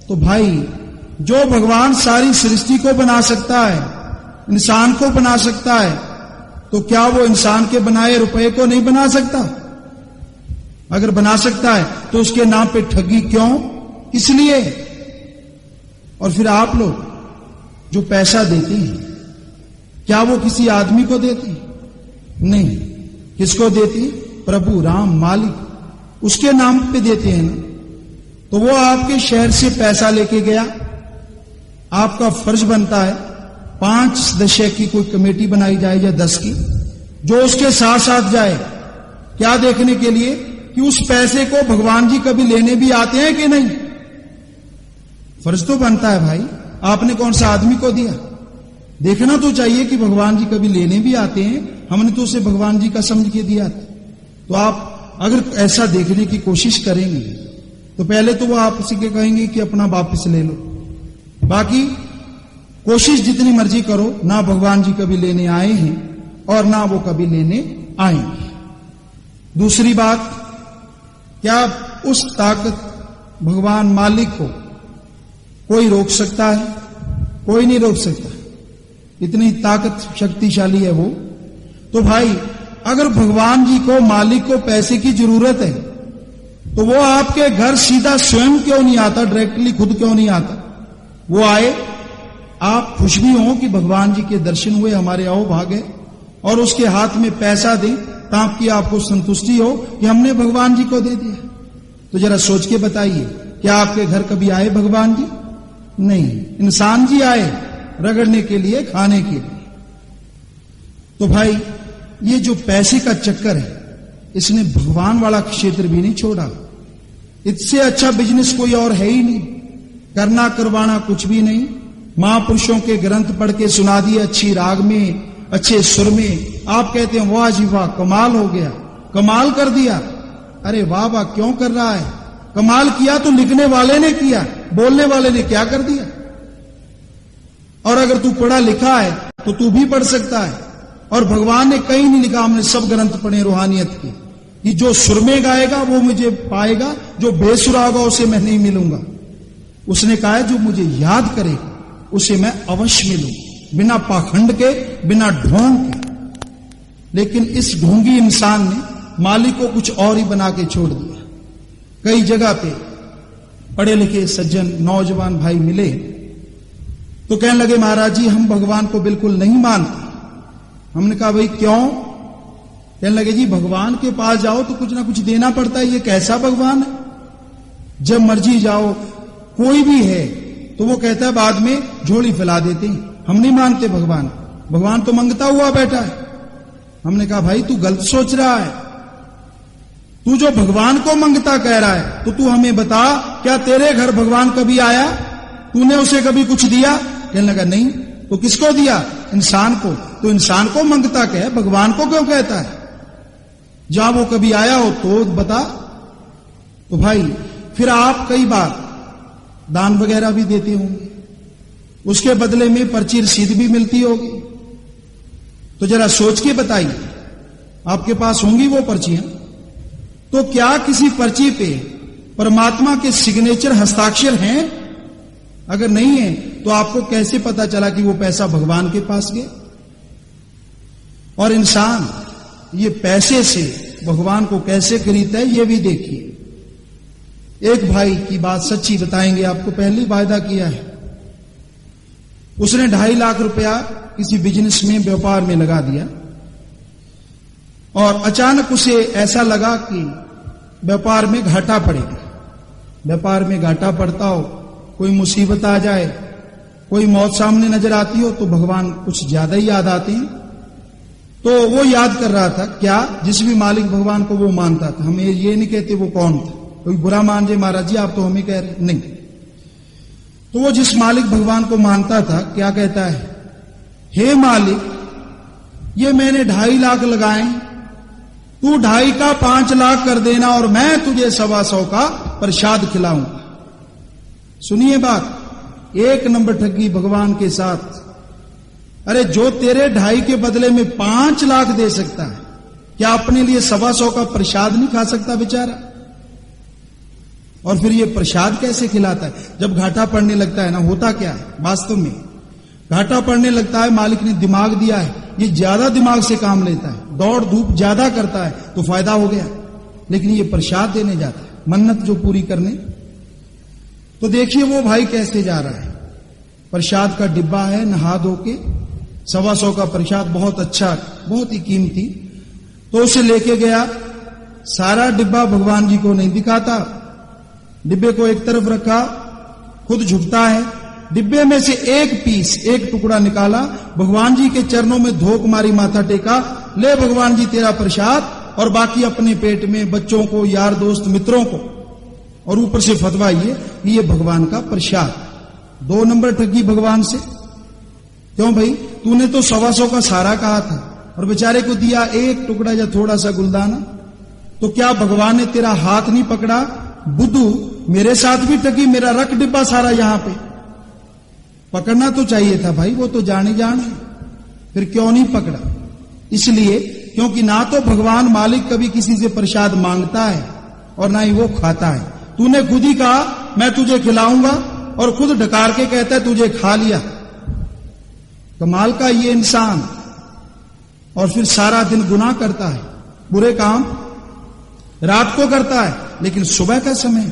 तो भाई जो भगवान सारी सृष्टि को बना सकता है, इंसान को बना सकता है, तो क्या वो इंसान के बनाए रुपए को नहीं बना सकता? अगर बना सकता है तो उसके नाम पे ठगी क्यों, इसलिए। और फिर आप लोग जो पैसा देते हैं, क्या वो किसी आदमी को देते? नहीं। किसको देती? प्रभु राम मालिक, उसके नाम पे देते हैं ना। तो वो आपके शहर से पैसा लेके गया, आपका फर्ज बनता है 5 सदस्य की कोई कमेटी बनाई जाए या 10 की, जो उसके साथ साथ जाए, क्या देखने के लिए कि उस पैसे को भगवान जी कभी लेने भी आते हैं कि नहीं। फर्ज तो बनता है भाई, आपने कौन सा आदमी को दिया, देखना तो चाहिए कि भगवान जी कभी लेने भी आते हैं, हमने तो उसे भगवान जी का समझ के दिया था। तो आप अगर ऐसा देखने की कोशिश करेंगे तो पहले तो वो आपसे के कहेंगे कि अपना वापस ले लो, बाकी कोशिश जितनी मर्जी करो, ना भगवान जी कभी लेने आए हैं और ना वो कभी लेने आएंगे। दूसरी बात, क्या उस ताकत भगवान मालिक को कोई रोक सकता है? कोई नहीं रोक सकता, इतनी ताकत शक्तिशाली है वो। तो भाई अगर भगवान जी को, मालिक को पैसे की जरूरत है, तो वो आपके घर सीधा स्वयं क्यों नहीं आता, डायरेक्टली खुद क्यों नहीं आता? वो आए, आप खुश भी हो कि भगवान जी के दर्शन हुए, हमारे आओ भागे, और उसके हाथ में पैसा दें ताकि आपको संतुष्टि हो कि हमने भगवान जी को दे दिया। तो जरा सोच के बताइए, क्या आपके घर कभी आए भगवान जी? नहीं, इंसान जी आए रगड़ने के लिए, खाने के लिए। तो भाई ये जो पैसे का चक्कर है, इसने भगवान वाला क्षेत्र भी नहीं छोड़ा। इससे अच्छा बिजनेस कोई और है ही नहीं, करना करवाना कुछ भी नहीं। महापुरुषों के ग्रंथ पढ़ के सुना दिए अच्छी राग में, अच्छे सुर में, आप कहते हैं वाह जी वाह, कमाल हो गया, कमाल कर दिया। अरे वाह वाह क्यों कर रहा है? कमाल किया तो लिखने वाले ने किया, बोलने वाले ने क्या कर दिया? और अगर तू पढ़ा लिखा है तो तू भी पढ़ सकता है। और भगवान ने कहीं नहीं लिखा, हमने सब ग्रंथ पढ़े रूहानियत के, कि जो सुर में गाएगा वो मुझे पाएगा, जो बेसुरा होगा उसे मैं नहीं मिलूंगा। उसने कहा है जो मुझे याद करेगा उसे मैं अवश्य मिलूंगा, बिना पाखंड के, बिना ढोंग के। लेकिन इस ढोंगी इंसान ने मालिक को कुछ और ही बना के छोड़ दिया। कई जगह पे पढ़े लिखे सज्जन नौजवान भाई मिले तो कहने लगे महाराज जी हम भगवान को बिल्कुल नहीं मानते। हमने कहा भाई क्यों? कहने लगे जी भगवान के पास जाओ तो कुछ ना कुछ देना पड़ता है, ये कैसा भगवान है? जब मर्जी जाओ, कोई भी है तो वो कहता है बाद में झोली फैला देते हैं, हम नहीं मानते भगवान, भगवान तो मंगता हुआ बैठा है। हमने कहा भाई तू गलत सोच रहा है, तू जो भगवान को मंगता कह रहा है तो तू हमें बता, क्या तेरे घर भगवान कभी आया? तूने उसे कभी कुछ दिया? कहने लगा नहीं। तो किसको दिया? इंसान को। तो इंसान को मंगता कहे, भगवान को क्यों कहता है? जहां वो कभी आया हो तो बता। तो भाई फिर आप कई बार दान वगैरह भी देते होंगे, उसके बदले में पर्ची रसीद भी मिलती होगी। तो जरा सोच के बताइए, आपके पास होंगी वो पर्चियां, तो क्या किसी पर्ची पे परमात्मा के सिग्नेचर हस्ताक्षर हैं? अगर नहीं है तो आपको कैसे पता चला कि वो पैसा भगवान के पास गया? और इंसान ये पैसे से भगवान को कैसे खरीदता है ये भी देखिए। एक भाई की बात सच्ची बताएंगे आपको, पहली वायदा किया है, उसने 2.5 लाख रुपया किसी बिजनेस में, व्यापार में लगा दिया। और अचानक उसे ऐसा लगा कि व्यापार में घाटा पड़ेगा। व्यापार में घाटा पड़ता हो, कोई मुसीबत आ जाए, कोई मौत सामने नजर आती हो तो भगवान कुछ ज्यादा ही याद आते हैं। तो वो याद कर रहा था क्या जिस भी मालिक भगवान को वो मानता था, हमें ये नहीं कहते वो कौन था, कोई बुरा मान जाए महाराज जी आप तो हमें कह रहे नहीं। तो वो जिस मालिक भगवान को मानता था क्या कहता है, हे मालिक ये मैंने 2.5 लाख लगाए, तू 2.5 का 5 लाख कर देना और मैं तुझे 125 का प्रसाद खिलाऊंगा। सुनिए बात, 1 नंबर ठगी भगवान के साथ। अरे जो तेरे 2.5 के बदले में 5 लाख दे सकता है, क्या अपने लिए 125 का प्रसाद नहीं खा सकता बेचारा? और फिर ये प्रसाद कैसे खिलाता है? जब घाटा पड़ने लगता है ना, होता क्या है वास्तव में, घाटा पड़ने लगता है, मालिक ने दिमाग दिया है, ये ज्यादा दिमाग से काम लेता है, दौड़ धूप ज्यादा करता है तो फायदा हो गया, लेकिन ये प्रसाद देने जाता है, मन्नत जो पूरी करने। तो देखिए वो भाई कैसे जा रहा है, प्रसाद का डिब्बा है, नहा धो के 125 का प्रसाद, बहुत अच्छा, बहुत ही कीमती। तो उसे लेके गया, सारा डिब्बा भगवान जी को नहीं दिखाता, डिब्बे को एक तरफ रखा, खुद झुकता है, डिब्बे में से एक पीस, एक टुकड़ा निकाला, भगवान जी के चरणों में धोक मारी, माथा टेका, ले भगवान जी तेरा प्रसाद, और बाकी अपने पेट में बच्चों को, यार दोस्त मित्रों को, और ऊपर से फतवा ये भगवान का प्रसाद। 2 नंबर ठगी भगवान से। क्यों भाई, तूने तो 125 का सारा कहा था और बेचारे को दिया एक टुकड़ा या थोड़ा सा गुलदाना, तो क्या भगवान ने तेरा हाथ नहीं पकड़ा? बुद्धू मेरे साथ भी ठगी, मेरा रख डिब्बा सारा यहां पे। पकड़ना तो चाहिए था भाई, वो तो जाने जान है, फिर क्यों नहीं पकड़ा? इसलिए क्योंकि ना तो भगवान मालिक कभी किसी से प्रसाद मांगता है और ना ही वो खाता है। तूने खुद ही कहा मैं तुझे खिलाऊंगा और खुद ढकार के कहता है तुझे खा लिया। कमाल का ये इंसान। और फिर सारा दिन गुनाह करता है, बुरे काम रात को करता है, लेकिन सुबह का समय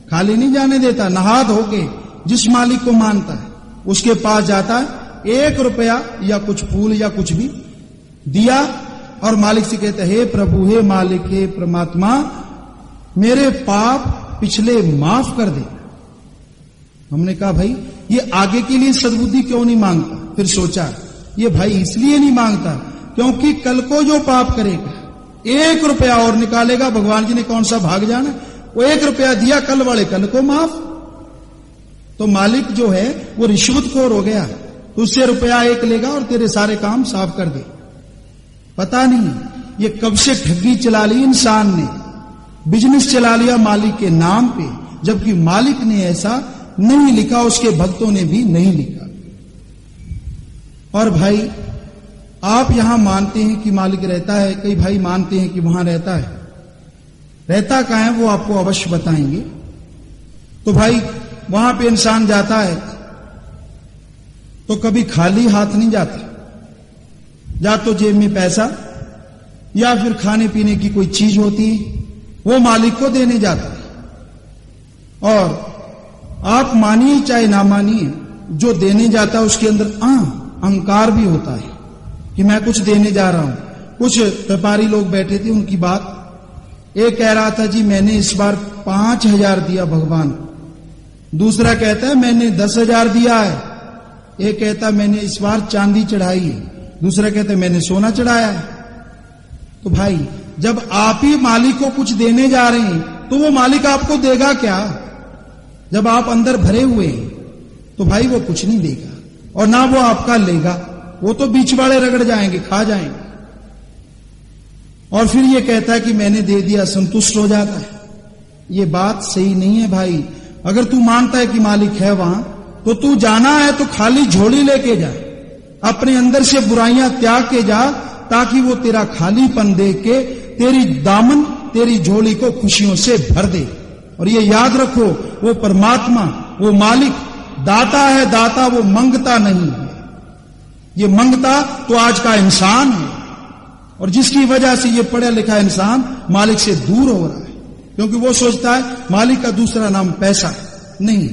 खाली नहीं जाने देता, नहा धो के जिस मालिक को मानता है उसके पास जाता है, 1 रुपया या कुछ फूल या कुछ भी दिया और मालिक से कहता है हे प्रभु, हे मालिक, हे परमात्मा, मेरे पाप पिछले माफ कर दे। हमने कहा भाई ये आगे के लिए सद्बुद्धि क्यों नहीं मांगता? फिर सोचा ये भाई इसलिए नहीं मांगता क्योंकि कल को जो पाप करेगा 1 रुपया और निकालेगा, भगवान जी ने कौन सा भाग जाना, वो 1 रुपया दिया, कल वाले कल को माफ। तो मालिक जो है वो रिश्वतखोर हो गया, तुझसे रुपया 1 लेगा और तेरे सारे काम साफ कर दे। पता नहीं ये कब से ठगी चला ली इंसान ने, बिजनेस चला लिया मालिक के नाम पे, जबकि मालिक ने ऐसा नहीं लिखा, उसके भक्तों ने भी नहीं लिखा। और भाई आप यहां मानते हैं कि मालिक रहता है, कई भाई मानते हैं कि वहां रहता है, रहता कहां है वो आपको अवश्य बताएंगे। तो भाई वहां पे इंसान जाता है तो कभी खाली हाथ नहीं जाता, या तो जेब में पैसा या फिर खाने पीने की कोई चीज होती है वो मालिक को देने जाता है। और आप मानिए चाहे ना मानिए, जो देने जाता है उसके अंदर अहंकार भी होता है कि मैं कुछ देने जा रहा हूं। कुछ व्यापारी लोग बैठे थे, उनकी बात, एक कह रहा था जी मैंने इस बार 5,000 दिया भगवान को, दूसरा कहता है मैंने 10,000 दिया है, एक कहता मैंने इस बार चांदी चढ़ाई है, दूसरा कहता है मैंने सोना चढ़ाया है। तो भाई जब आप ही मालिक को कुछ देने जा रहे हैं तो वो मालिक आपको देगा क्या? जब आप अंदर भरे हुए हैं तो भाई वो कुछ नहीं देगा और ना वो आपका लेगा, वो तो बीच वाले रगड़ जाएंगे, खा जाएंगे। और फिर ये कहता है कि मैंने दे दिया, संतुष्ट हो जाता है। ये बात सही नहीं है भाई। अगर तू मानता है कि मालिक है वहां, तो तू जाना है तो खाली झोली लेके जा, अपने अंदर से बुराइयां त्याग के जा, ताकि वो तेरा खालीपन देख के तेरी दामन, तेरी झोली को खुशियों से भर दे। और ये याद रखो, वो परमात्मा, वो मालिक दाता है, दाता वो मंगता नहीं है। ये मंगता तो आज का इंसान है, और जिसकी वजह से ये पढ़ा लिखा इंसान मालिक से दूर हो रहा है, क्योंकि वो सोचता है मालिक का दूसरा नाम पैसा है। नहीं,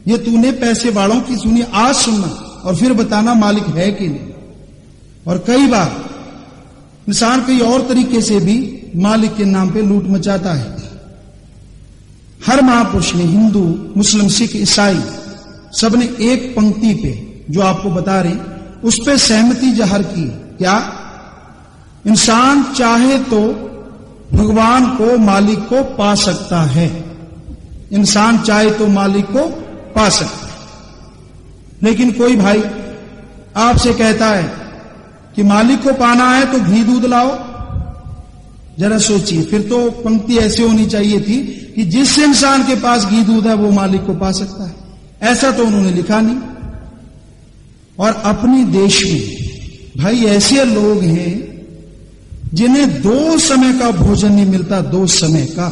ये तूने पैसे वालों की सुनी, आज सुनना और फिर बताना मालिक है कि नहीं। और कई बार इंसान कई और तरीके से भी मालिक के नाम पे लूट मचाता है। हर महापुरुष ने, हिंदू, मुस्लिम, सिख, ईसाई, सबने एक पंक्ति पे जो आपको बता रहे उस पे सहमति जाहिर की। क्या? इंसान चाहे तो भगवान को, मालिक को पा सकता है। इंसान चाहे तो मालिक को पा सकता है। लेकिन कोई भाई आपसे कहता है कि मालिक को पाना है तो घी दूध लाओ, जरा सोचिए, फिर तो पंक्ति ऐसी होनी चाहिए थी कि जिस इंसान के पास घी दूध है वो मालिक को पा सकता है। ऐसा तो उन्होंने लिखा नहीं। और अपने देश में भाई ऐसे लोग हैं जिन्हें 2 समय का भोजन नहीं मिलता, 2 समय का,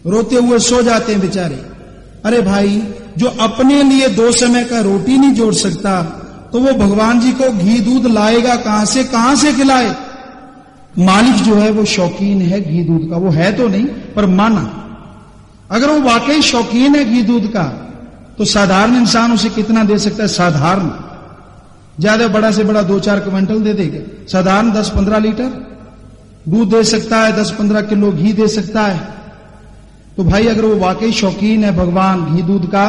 रोते हुए सो जाते हैं बेचारे। अरे भाई, जो अपने लिए 2 समय का रोटी नहीं जोड़ सकता तो वो भगवान जी को घी दूध लाएगा कहां से खिलाए? मालिक जो है वो शौकीन है घी दूध का, वो है तो नहीं पर माना। अगर वो वाकई शौकीन है घी दूध का तो साधारण इंसान उसे कितना दे सकता है? साधारण ज्यादा बड़ा से बड़ा 2-4 क्विंटल दे देगा। साधारण 10-15 लीटर दूध दे सकता है, 10-15 किलो घी दे सकता है। तो भाई अगर वो वाकई शौकीन है भगवान घी दूध का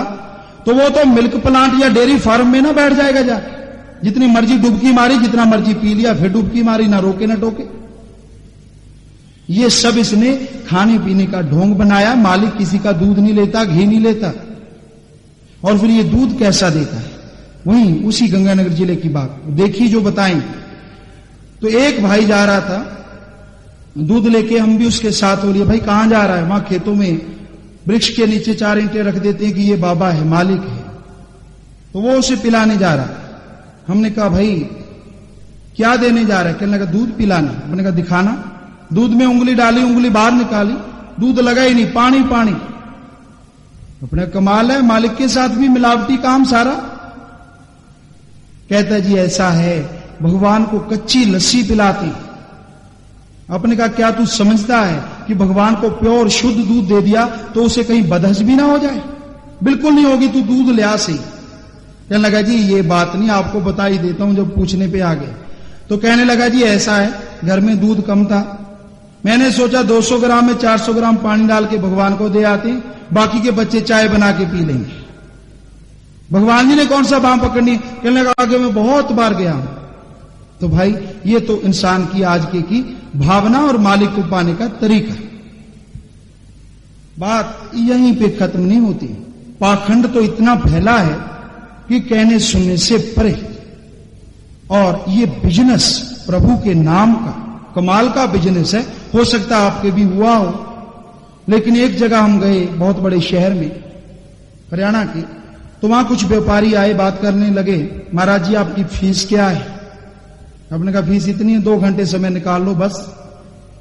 तो वो तो मिल्क प्लांट या डेयरी फार्म में ना बैठ जाएगा जाके, जितनी मर्जी डुबकी मारी, जितना मर्जी पी लिया, फिर डुबकी मारी, ना रोके ना टोके। ये सब इसने खाने पीने का ढोंग बनाया। मालिक किसी का दूध नहीं लेता, घी नहीं लेता। और फिर ये दूध कैसा देता है? वहीं उसी गंगानगर जिले की बात देखी जो बताएं। तो एक भाई जा रहा था दूध लेके, हम भी उसके साथ हो लिए। भाई कहां जा रहा है? वहां खेतों में वृक्ष के नीचे 4 ईंटें रख देते हैं कि ये बाबा है, मालिक है। तो वो उसे पिलाने जा रहा है। हमने कहा भाई क्या देने जा रहा है? कहने लगा दूध पिलाना। हमने कहा दिखाना। दूध में उंगली डाली, उंगली बाहर निकाली, दूध लगा ही नहीं, पानी पानी। अपने कमाल है, मालिक के साथ भी मिलावटी काम सारा। कहता जी ऐसा है, भगवान को कच्ची लस्सी पिलाते। अपने कहा क्या तू समझता है कि भगवान को प्योर शुद्ध दूध दे दिया तो उसे कहीं बदहजमी ना हो जाए? बिल्कुल नहीं होगी, तू दूध ले आ सही। कहने लगा जी ये बात नहीं, आपको बता ही देता हूं जब पूछने पे आ गए। तो कहने लगा जी ऐसा है, घर में दूध कम था, मैंने सोचा 200 ग्राम में 400 ग्राम पानी डाल के भगवान को दे आते, बाकी के बच्चे चाय बना के पी लेंगे। भगवान जी ने कौन सा बाम पकड़नी? कहने लगा आगे मैं बहुत बार गया हूं। तो भाई ये तो इंसान की आज के की भावना और मालिक को पाने का तरीका। बात यहीं पे खत्म नहीं होती। पाखंड तो इतना फैला है कि कहने सुनने से परे। और ये बिजनेस प्रभु के नाम का कमाल का बिजनेस है। हो सकता है आपके भी हुआ हो। लेकिन एक जगह हम गए बहुत बड़े शहर में, हरियाणा के, तो वहां कुछ व्यापारी आए, बात करने लगे, महाराज जी आपकी फीस क्या है? आपने कहा फीस इतनी है, 2 घंटे समय निकाल लो बस।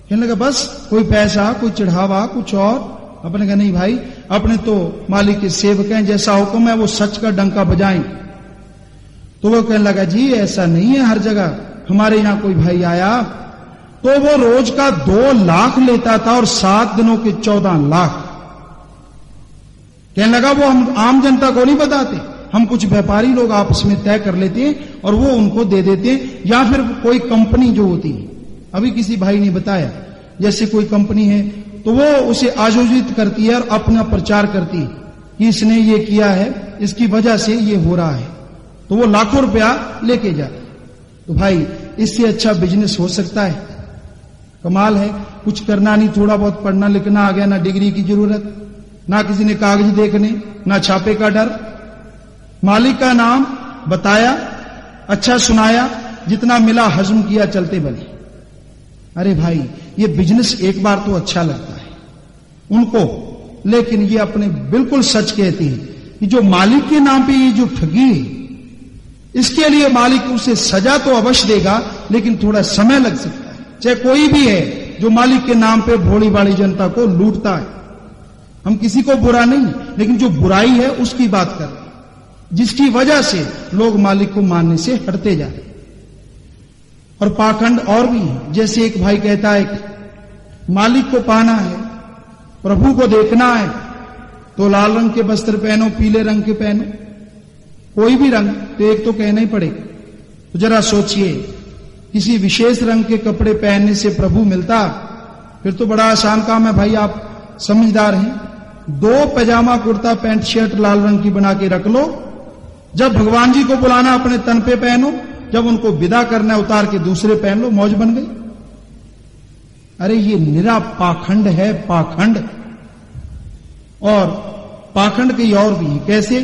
कहने लगा बस? कोई पैसा, कोई चढ़ावा, कुछ और? अपने कहा नहीं भाई, अपने तो मालिक के सेवक हैं, जैसा हुक्म है वो सच का डंका बजाएं। तो वो कहने लगा जी ऐसा नहीं है हर जगह। हमारे यहां कोई भाई आया तो वो रोज का 2 लाख लेता था और 7 दिनों के 14 लाख। कहने लगा वो हम आम जनता को नहीं बताते, हम कुछ व्यापारी लोग आपस में तय कर लेते हैं और वो उनको दे देते हैं। या फिर कोई कंपनी जो होती है, अभी किसी भाई ने बताया, जैसे कोई कंपनी है तो वो उसे आयोजित करती है और अपना प्रचार करती है कि इसने ये किया है, इसकी वजह से ये हो रहा है, तो वो लाखों रुपया लेके जाए। तो भाई इससे अच्छा बिजनेस हो सकता है? कमाल है। कुछ करना नहीं, थोड़ा बहुत पढ़ना लिखना आ गया, ना डिग्री की जरूरत, ना किसी ने कागज देखने, ना छापे का डर। मालिक का नाम बताया, अच्छा सुनाया, जितना मिला हजम किया, चलते बने। अरे भाई ये बिजनेस एक बार तो अच्छा लगता है उनको, लेकिन ये अपने बिल्कुल सच कहते हैं कि जो मालिक के नाम पे ये जो ठगी है, इसके लिए मालिक उसे सजा तो अवश्य देगा, लेकिन थोड़ा समय लग सकता है। चाहे कोई भी है जो मालिक के नाम पे भोली भाली जनता को लूटता है। हम किसी को बुरा नहीं, लेकिन जो बुराई है उसकी बात कर रहे हैं, जिसकी वजह से लोग मालिक को मानने से हटते जा रहे हैं। और पाखंड और भी है। जैसे एक भाई कहता है कि मालिक को पाना है, प्रभु को देखना है, तो लाल रंग के वस्त्र पहनो, पीले रंग के पहनो, कोई भी रंग, तो एक तो कहना ही पड़ेगा। तो जरा सोचिए, किसी विशेष रंग के कपड़े पहनने से प्रभु मिलता, फिर तो बड़ा आसान काम है भाई, आप समझदार हैं। 2 पैजामा कुर्ता पैंट शर्ट लाल रंग की बना के रख लो, जब भगवान जी को बुलाना अपने तन पे पहनो, जब उनको विदा करना उतार के दूसरे पहन लो, मौज बन गई। अरे ये निरा पाखंड है, पाखंड। और पाखंड कई और भी है। कैसे?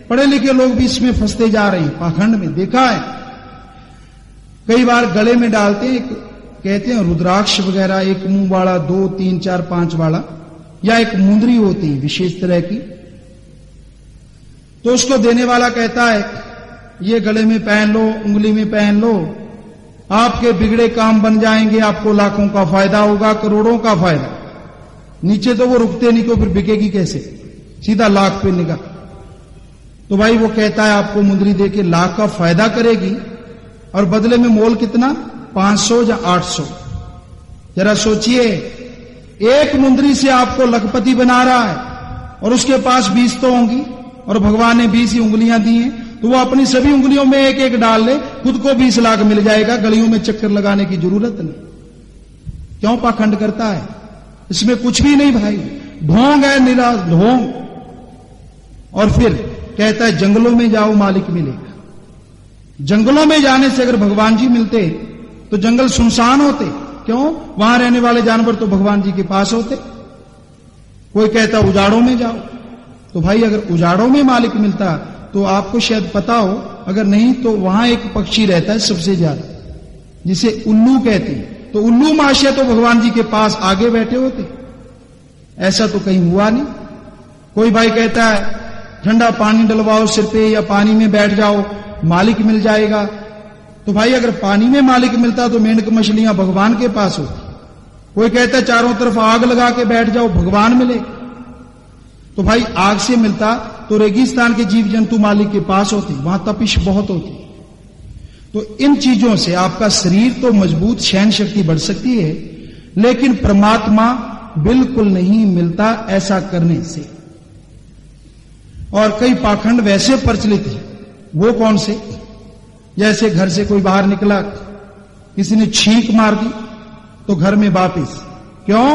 पढ़े लिखे लोग भी इसमें फंसते जा रहे हैं पाखंड में। देखा है कई बार गले में डालते हैं, कहते हैं रुद्राक्ष वगैरह, एक मुंह वाला, 2, 3, 4, 5 वाला, या एक मुंदरी होती है विशेष तरह की। तो उसको देने वाला कहता है ये गले में पहन लो, उंगली में पहन लो, आपके बिगड़े काम बन जाएंगे, आपको लाखों का फायदा होगा, करोड़ों का फायदा। नीचे तो वो रुकते नहीं, तो फिर बिकेगी कैसे? सीधा लाख पे निगाह। तो भाई वो कहता है आपको मुंदरी देके लाख का फायदा करेगी, और बदले में मोल कितना? 500 या 800। जरा सोचिए, एक मुंदरी से आपको लखपति बना रहा है, और उसके पास 20 तो होंगी, और भगवान ने 20 ही उंगलियां दी हैं, तो वो अपनी सभी उंगलियों में एक एक डाल ले, खुद को 20 लाख मिल जाएगा, गलियों में चक्कर लगाने की जरूरत नहीं। क्यों पाखंड करता है? इसमें कुछ भी नहीं भाई, ढोंग है, निरा ढोंग। और फिर कहता है जंगलों में जाओ, मालिक मिलेगा। जंगलों में जाने से अगर भगवान जी मिलते तो जंगल सुनसान होते। क्यों? वहां रहने वाले जानवर तो भगवान जी के पास होते। कोई कहता उजाड़ों में जाओ, तो भाई अगर उजाड़ों में मालिक मिलता तो आपको शायद पता हो, अगर नहीं तो वहां एक पक्षी रहता है सबसे ज्यादा, जिसे उल्लू कहते हैं। तो उल्लू माशे तो भगवान जी के पास आगे बैठे होते। ऐसा तो कहीं हुआ नहीं। कोई भाई कहता है ठंडा पानी डलवाओ सिर पे, या पानी में बैठ जाओ, मालिक मिल जाएगा। तो भाई अगर पानी में मालिक मिलता तो मेंढक मछलियां भगवान के पास होती। कोई कहता है चारों तरफ आग लगा के बैठ जाओ, भगवान मिले। तो भाई आग से मिलता तो रेगिस्तान के जीव जंतु मालिक के पास होते, वहां तपिश बहुत होती। तो इन चीजों से आपका शरीर तो मजबूत, सहन शक्ति बढ़ सकती है, लेकिन परमात्मा बिल्कुल नहीं मिलता ऐसा करने से। और कई पाखंड वैसे प्रचलित है। वो कौन से? जैसे घर से कोई बाहर निकला, किसी ने छींक मार दी तो घर में वापिस। क्यों?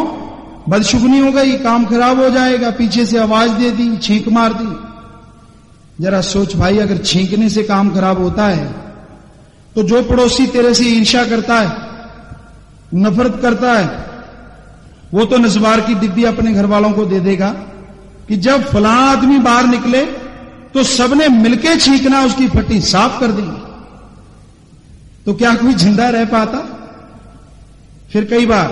बदशुगनी हो गई, काम खराब हो जाएगा, पीछे से आवाज दे दी, छींक मार दी। जरा सोच भाई, अगर छींकने से काम खराब होता है तो जो पड़ोसी तेरे से ईर्ष्या करता है, नफरत करता है, वो तो नस्वार की डिब्बी अपने घर वालों को दे देगा कि जब फलां आदमी बाहर निकले तो सबने मिलके छींकना, उसकी फट्टी साफ कर देंगे। तो क्या कोई जिंदा रह पाता? फिर कई बार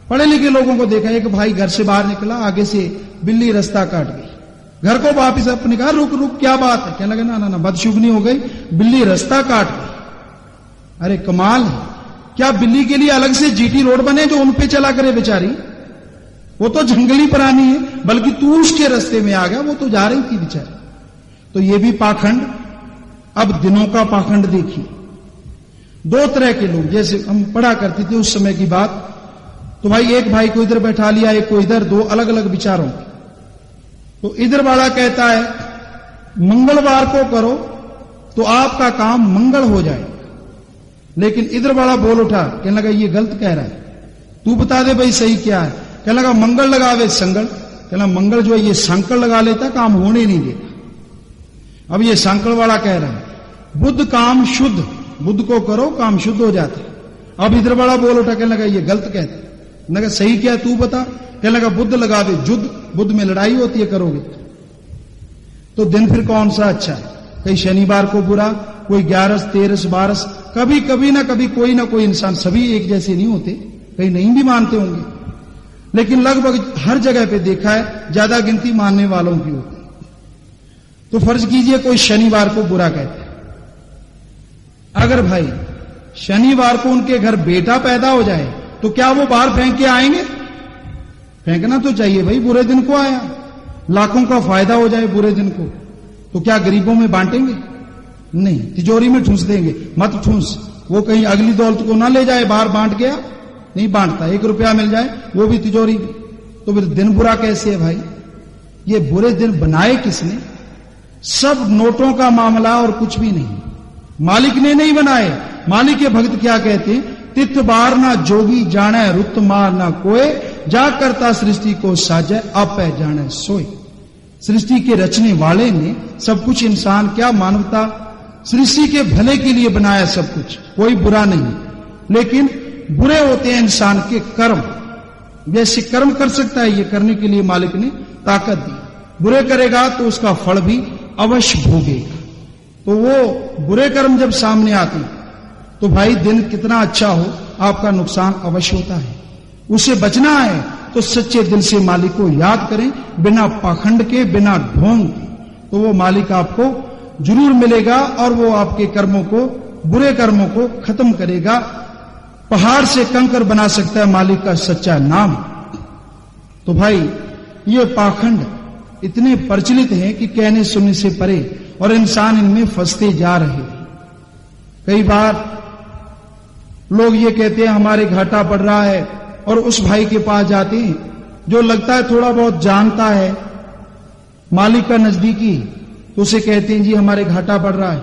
पढ़े लिखे लोगों को देखा, एक भाई घर से बाहर निकला, आगे से बिल्ली रास्ता काट गई। घर को वापिस अपने कहा रुक रुक क्या बात है? कहने लगा ना ना ना, बदशुगनी हो गई, बिल्ली रास्ता काट गई। अरे कमाल है, क्या बिल्ली के लिए अलग से जीटी रोड बने जो उन पे चला करे बेचारी? वो तो जंगली प्राणी है, बल्कि तू उसके रास्ते में आ गया, वो तो जा रही थी बेचारी। तो ये भी पाखंड। अब दिनों का पाखंड देखिए। 2 तरह के लोग, जैसे हम पढ़ा करते थे उस समय की बात, तो भाई एक भाई को इधर बैठा लिया, एक को इधर, 2 अलग अलग विचारों के। तो इधर वाला कहता है मंगलवार को करो तो आपका काम मंगल हो जाए, लेकिन इधर वाला बोल उठा, कहने लगा ये गलत कह रहा है, तू बता दे भाई सही क्या है। कहने लगा मंगल लगावे संगल। कहना मंगल जो है ये संकल लगा लेता, काम होने नहीं देता। अब ये संकल वाला कह रहा है बुद्ध काम शुद्ध, बुद्ध को करो काम शुद्ध हो जाता है। अब इधर वाला बोल उठा, कहने लगा ये गलत कहता। लगा सही क्या तू बता। कहने लगा बुद्ध लगावे युद्ध, बुद्ध में लड़ाई होती है करोगे तो दिन फिर कौन सा अच्छा है? कहीं शनिवार को बुरा, कोई 11, 13, 12, कभी कभी ना कभी कोई ना कोई इंसान, सभी एक जैसे नहीं होते, कहीं नहीं भी मानते होंगे, लेकिन लगभग हर जगह पे देखा है ज्यादा गिनती मानने वालों की होती। तो फर्ज कीजिए कोई शनिवार को बुरा कहता है। अगर भाई शनिवार को उनके घर बेटा पैदा हो जाए तो क्या वो बाहर फेंक के आएंगे? फेंकना तो चाहिए भाई, बुरे दिन को आया, लाखों का फायदा हो जाए बुरे दिन को, तो क्या गरीबों में बांटेंगे? नहीं, तिजोरी में ठूंस देंगे। मत ठूंस, वो कहीं अगली दौलत को ना ले जाए, बाहर बांट गया, नहीं बांटता। 1 रुपया मिल जाए वो भी तिजोरी में। तो फिर दिन बुरा कैसे है भाई? ये बुरे दिन बनाए किसने? सब नोटों का मामला और कुछ भी नहीं। मालिक ने नहीं बनाए, मालिक के भक्त क्या कहते हैं, तिथ बार ना जोगी जाने रुत मार ना कोय, जा करता सृष्टि को साजे आपे जाने सोए। सृष्टि के रचने वाले ने सब कुछ, इंसान क्या मानवता सृष्टि के भले के लिए बनाया सब कुछ, कोई बुरा नहीं, लेकिन बुरे होते हैं इंसान के कर्म। जैसे कर्म कर सकता है, ये करने के लिए मालिक ने ताकत दी, बुरे करेगा तो उसका फल भी अवश्य भोगेगा। तो वो बुरे कर्म जब सामने आते तो भाई दिन कितना अच्छा हो, आपका नुकसान अवश्य होता है। उससे बचना है तो सच्चे दिल से मालिक को याद करें, बिना पाखंड के, बिना ढोंग के, तो वो मालिक आपको जरूर मिलेगा और वो आपके कर्मों को, बुरे कर्मों को खत्म करेगा। पहाड़ से कंकर बना सकता है मालिक का सच्चा नाम। तो भाई ये पाखंड इतने प्रचलित हैं कि कहने सुनने से परे, और इंसान इनमें फंसते जा रहे हैं। कई बार लोग ये कहते हैं हमारे घाटा पड़ रहा है, और उस भाई के पास जाते हैं जो लगता है थोड़ा बहुत जानता है मालिक का नजदीकी, तो उसे कहते हैं जी हमारे घाटा पड़ रहा है।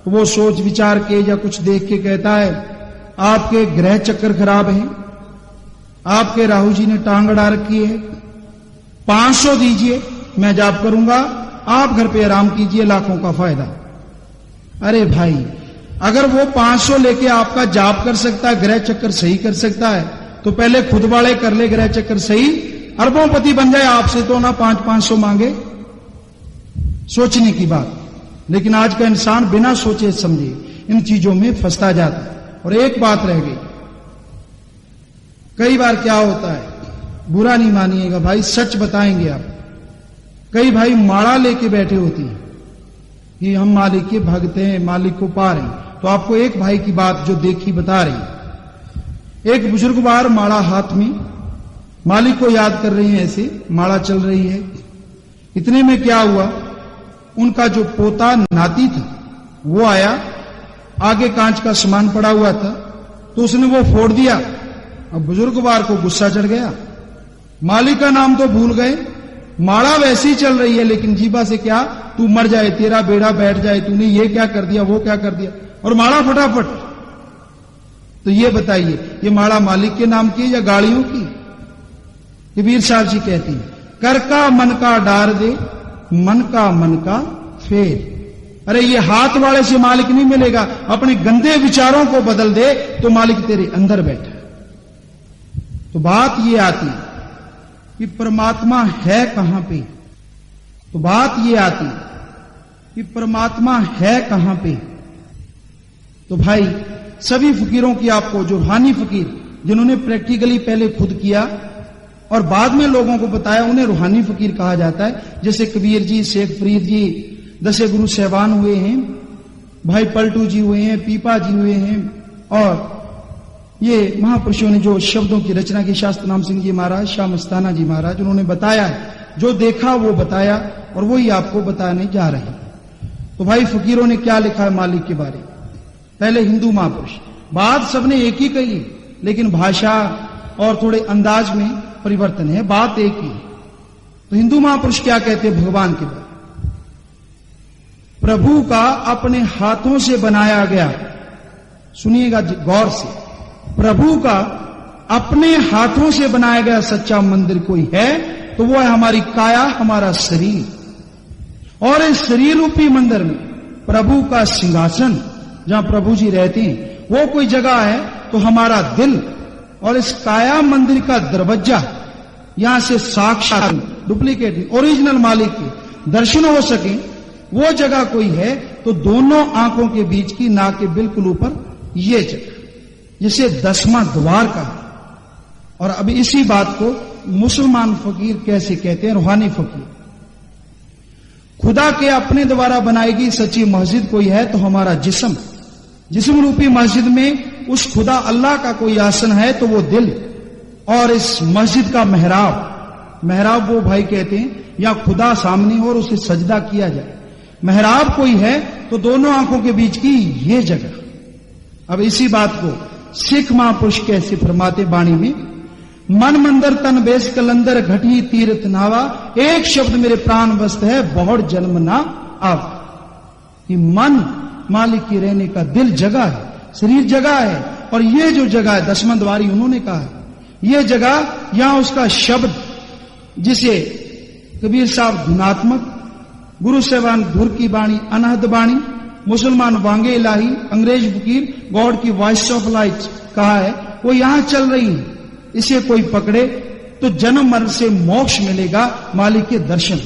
तो वो सोच विचार के या कुछ देख के कहता है आपके ग्रह चक्कर खराब है, आपके राहु जी ने टांग अड़ा रखी है, 500 दीजिए मैं जाप करूंगा, आप घर पे आराम कीजिए, लाखों का फायदा। अरे भाई, अगर वो 500 लेके आपका जाप कर सकता है, ग्रह चक्कर सही कर सकता है, तो पहले खुद वाले कर ले ग्रह चक्कर सही, अरबोंपति बन जाए, आपसे तो ना 500 मांगे। सोचने की बात। लेकिन आज का इंसान बिना सोचे समझे इन चीजों में फंसता जाता है। और एक बात रह गई, कई बार क्या होता है, बुरा नहीं मानिएगा भाई, सच बताएंगे आप। कई भाई माला लेके बैठे होती हैं कि हम मालिक के भक्त हैं, मालिक को पा रहे हैं। तो आपको एक भाई की बात जो देखी बता रही। एक बुजुर्ग बार माला हाथ में, मालिक को याद कर रही हैं, ऐसे माला चल रही है। इतने में क्या हुआ, उनका जो पोता नाती था वो आया, आगे कांच का सामान पड़ा हुआ था, तो उसने वो फोड़ दिया। अब बुजुर्गवार को गुस्सा चढ़ गया, मालिक का नाम तो भूल गए, माला वैसी चल रही है, लेकिन जीबा से क्या, तू मर जाए, तेरा बेड़ा बैठ जाए, तूने ये क्या कर दिया, वो क्या कर दिया, और माला फटाफट। तो ये बताइए, ये माला मालिक के नाम की या गाड़ियों की? कबीर साहब जी कहती हैं, कर का मन का डार दे, मन का फेर। अरे ये हाथ वाले से मालिक नहीं मिलेगा, अपने गंदे विचारों को बदल दे तो मालिक तेरे अंदर बैठा। तो बात ये आती कि परमात्मा है कहां पे, तो बात ये आती कि परमात्मा है कहां पे। तो भाई सभी फकीरों की आपको, जो रूहानी फकीर जिन्होंने प्रैक्टिकली पहले खुद किया और बाद में लोगों को बताया, उन्हें रूहानी फकीर कहा जाता है। जैसे कबीर जी, शेख फरीद जी, 10 गुरु सहबान हुए हैं, भाई पलटू जी हुए हैं, पीपा जी हुए हैं, और ये महापुरुषों ने जो शब्दों की रचना की, शास्त्र नाम सिंह जी महाराज, शाह मस्ताना जी महाराज, उन्होंने बताया है, जो देखा वो बताया, और वही आपको बताने जा रहे हैं। तो भाई फकीरों ने क्या लिखा है मालिक के बारे में? पहले हिंदू महापुरुष, बात सबने एक ही कही, लेकिन भाषा और थोड़े अंदाज में परिवर्तन है, बात एक ही। तो हिंदू महापुरुष क्या कहते हैं भगवान के बारे? प्रभु का अपने हाथों से बनाया गया, सुनिएगा गौर से, प्रभु का अपने हाथों से बनाया गया सच्चा मंदिर कोई है तो वो है हमारी काया, हमारा शरीर। और इस शरीर रूपी मंदिर में प्रभु का सिंहासन, जहां प्रभु जी रहते हैं, वो कोई जगह है तो हमारा दिल। और इस काया मंदिर का दरवाजा, यहां से साक्षात डुप्लीकेट ओरिजिनल मालिक के दर्शन हो सके, वो जगह कोई है तो दोनों आंखों के बीच की, नाक के बिल्कुल ऊपर ये जगह, जिसे 10वां द्वार का। और अब इसी बात को मुसलमान फकीर कैसे कहते हैं, रूहानी फकीर। खुदा के अपने द्वारा बनाएगी सच्ची मस्जिद कोई है तो हमारा जिस्म, जिस्म रूपी मस्जिद में उस खुदा अल्लाह का कोई आसन है तो वो दिल। और इस मस्जिद का मेहराब, मेहराब वो भाई कहते हैं या खुदा सामने हो और उसे सजदा किया जाए, मेहराब कोई है तो दोनों आंखों के बीच की ये जगह। अब इसी बात को सिख महापुरुष कैसे फरमाते बाणी में, मन मंदिर तन बेस कलंदर घटी तीर्थ नावा, एक शब्द मेरे प्राण वस्त है बहुत जन्म ना आव। कि मन मालिक की रहने का दिल जगह है, शरीर जगह है, और ये जो जगह है दसवां द्वारी उन्होंने कहा है, ये जगह यहां उसका शब्द जिसे कबीर साहब धुनात्मक, गुरु साहबान धुर की बाणी, अनहद बाणी, मुसलमान वांगे इलाही, अंग्रेज फकीर गॉड की वॉइस ऑफ लाइट कहा है, वो यहां चल रही है। इसे कोई पकड़े तो जन्म मरण से मोक्ष मिलेगा, मालिक के दर्शन।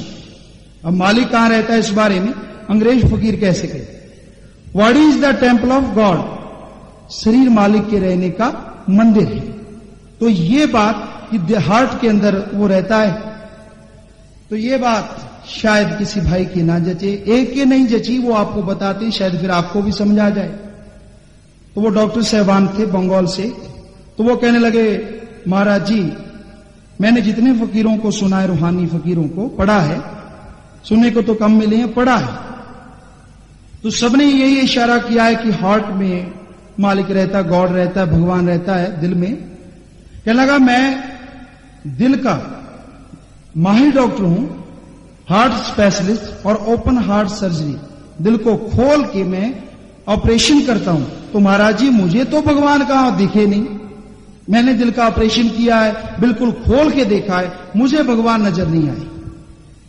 अब मालिक कहां रहता है इस बारे में अंग्रेज फकीर कैसे कहे। What is the temple of God, शरीर मालिक के रहने का मंदिर है। तो ये बात कि हार्ट के अंदर वो रहता है, तो ये बात शायद किसी भाई की ना जचे, एक के नहीं जची, वो आपको बताते शायद फिर आपको भी समझ आ जाए। तो वो डॉक्टर साहबान थे बंगाल से, तो वो कहने लगे महाराज जी मैंने जितने फकीरों को सुना है, रूहानी फकीरों को पढ़ा है, सुनने को तो कम मिले हैं, पढ़ा है, तो सबने यही इशारा किया है कि हार्ट में मालिक रहता है, गॉड रहता है, भगवान रहता है दिल में। कहने लगा मैं दिल का माहिर डॉक्टर हूं, हार्ट स्पेशलिस्ट और ओपन हार्ट सर्जरी, दिल को खोल के मैं ऑपरेशन करता हूं। तो महाराज जी मुझे तो भगवान कहां दिखे नहीं, मैंने दिल का ऑपरेशन किया है, बिल्कुल खोल के देखा है, मुझे भगवान नजर नहीं आए।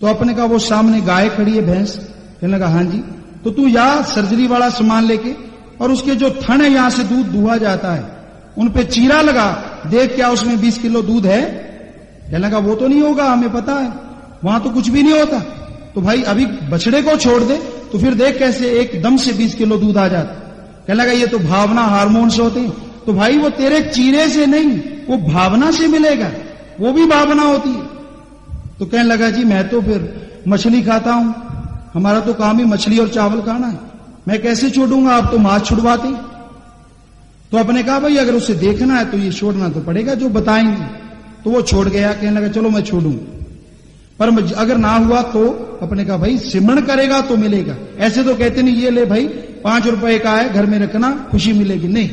तो अपने कहा वो सामने गाय खड़ी है, भैंस। कहने लगा हाँ जी, तो तू या सर्जरी वाला सामान लेके, और उसके जो थन है यहां से दूध दुहा जाता है, उन पे चीरा लगा, देख क्या उसमें 20 किलो दूध है। कहने लगा वो तो नहीं होगा, हमें पता है वहां तो कुछ भी नहीं होता। तो भाई अभी बछड़े को छोड़ दे तो फिर देख कैसे एकदम से 20 किलो दूध आ जाता। कहने लगा ये तो भावना हार्मोन्स होते हैं। तो भाई वो तेरे चीरे से नहीं, वो भावना से मिलेगा, वो भी भावना होती है। तो कहने लगा जी मैं तो फिर मछली खाता हूं, हमारा तो काम ही मछली और चावल खाना है, मैं कैसे छोड़ूंगा, आप तो मांस छुड़वाते। तो अपने कहा भाई अगर उसे देखना है तो ये छोड़ना तो पड़ेगा जो बताएंगे। तो वो छोड़ गया, कहने लगा चलो मैं छोड़ूंगा, पर अगर ना हुआ तो अपने कहा भाई सिमरण करेगा तो मिलेगा। ऐसे तो कहते नहीं ये ले भाई 5 रुपए का है घर में रखना खुशी मिलेगी, नहीं,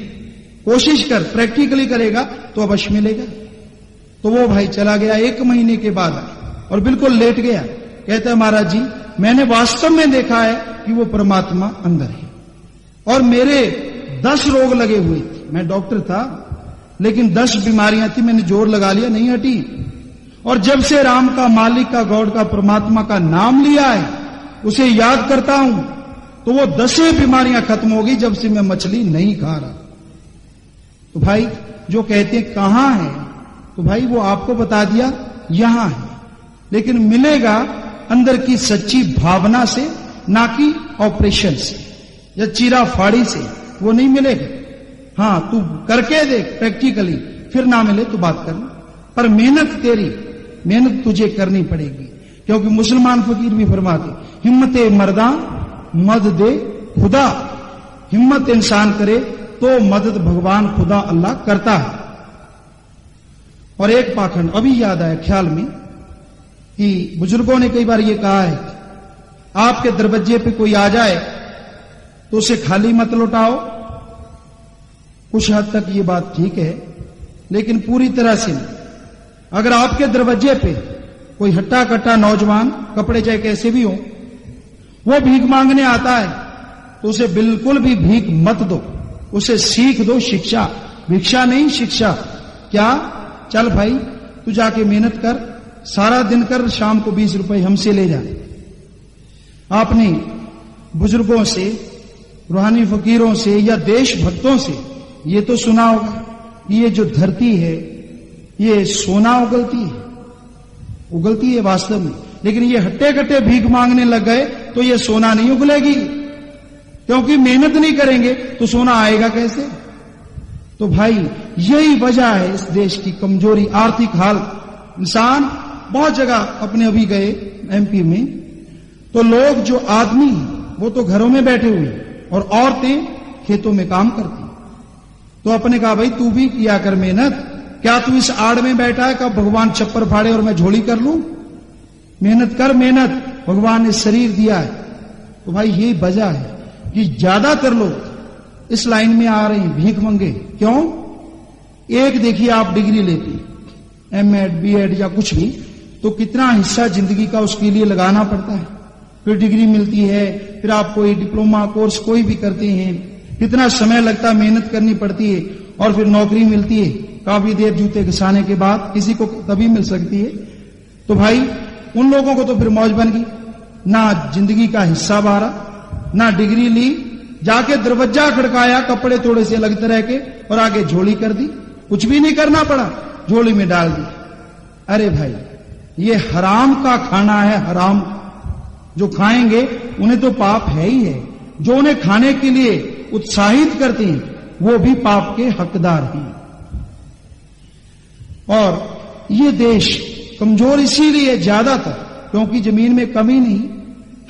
कोशिश कर, प्रैक्टिकली करेगा तो अवश्य मिलेगा। तो वो भाई चला गया 1 महीने के बाद और बिल्कुल लेट गया। कहता है महाराज जी मैंने वास्तव में देखा है कि वो परमात्मा अंदर है, और मेरे 10 रोग लगे हुए थे, मैं डॉक्टर था लेकिन 10 बीमारियां थी, मैंने जोर लगा लिया नहीं हटी। और जब से राम का, मालिक का, गॉड का, परमात्मा का नाम लिया है, उसे याद करता हूं, तो वो 10 बीमारियां खत्म हो गई जब से मैं मछली नहीं खा रहा। तो भाई जो कहते हैं कहां है, तो भाई वो आपको बता दिया यहां है, लेकिन मिलेगा अंदर की सच्ची भावना से, ना कि ऑपरेशन से या चीरा फाड़ी से, वो नहीं मिलेगा। हां तू करके देख प्रैक्टिकली, फिर ना मिले तो बात करना, पर मेहनत तेरी, मेहनत तुझे करनी पड़ेगी। क्योंकि मुसलमान फकीर भी फरमाते हिम्मते मर्दा मद दे खुदा, हिम्मत इंसान करे तो मदद भगवान खुदा अल्लाह करता है। और एक पाखंड अभी याद आया ख्याल में कि बुजुर्गों ने कई बार ये कहा है आपके दरवाजे पे कोई आ जाए तो उसे खाली मत लौटाओ। कुछ हद तक ये बात ठीक है, लेकिन पूरी तरह से नहीं। अगर आपके दरवाजे पे कोई हट्टा कट्टा नौजवान, कपड़े चाहे कैसे भी हो, वो भीख मांगने आता है तो उसे बिल्कुल भी भीख मत दो, उसे सीख दो शिक्षा, भिक्षा नहीं शिक्षा। क्या, चल भाई तू जाके मेहनत कर, सारा दिन कर, शाम को 20 रुपए हमसे ले जा। आपने बुजुर्गों से, रूहानी फकीरों से या देशभक्तों से ये तो सुना होगा कि ये जो धरती है ये सोना उगलती है वास्तव में, लेकिन ये हट्टे कट्टे भीख मांगने लग गए तो ये सोना नहीं उगलेगी, क्योंकि मेहनत नहीं करेंगे तो सोना आएगा कैसे। तो भाई यही वजह है इस देश की कमजोरी, आर्थिक हालत। इंसान बहुत जगह अपने अभी गए एमपी में, तो लोग जो आदमी वो तो घरों में बैठे हुए और औरतें खेतों में काम करती। तो अपने कहा भाई तू भी किया कर मेहनत, क्या तू इस आड़ में बैठा है, कब भगवान छप्पर फाड़े और मैं झोली कर लूं। मेहनत कर, मेहनत, भगवान ने शरीर दिया है। तो भाई यही वजह है कि ज्यादातर लोग इस लाइन में आ रहे हैं भीख मंगे। क्यों? एक देखिए आप डिग्री लेती, एमएड बीएड या कुछ भी, तो कितना हिस्सा जिंदगी का उसके लिए लगाना पड़ता है, फिर डिग्री मिलती है, फिर आप कोई डिप्लोमा कोर्स कोई भी करते हैं, कितना समय लगता है, मेहनत करनी पड़ती है, और फिर नौकरी मिलती है काफी देर जूते घिसाने के बाद, किसी को तभी मिल सकती है। तो भाई उन लोगों को तो फिर मौज बन गई, ना जिंदगी का हिस्सा बारा, ना डिग्री ली, जाके दरवाजा खड़काया कपड़े थोड़े से अलग तरह के और आगे झोली कर दी, कुछ भी नहीं करना पड़ा, झोली में डाल दी। अरे भाई ये हराम का खाना है, हराम। जो खाएंगे उन्हें तो पाप है ही है, जो उन्हें खाने के लिए उत्साहित करते हैं वो भी पाप के हकदार हैं। और ये देश कमजोर इसीलिए ज्यादातर क्योंकि जमीन में कमी नहीं,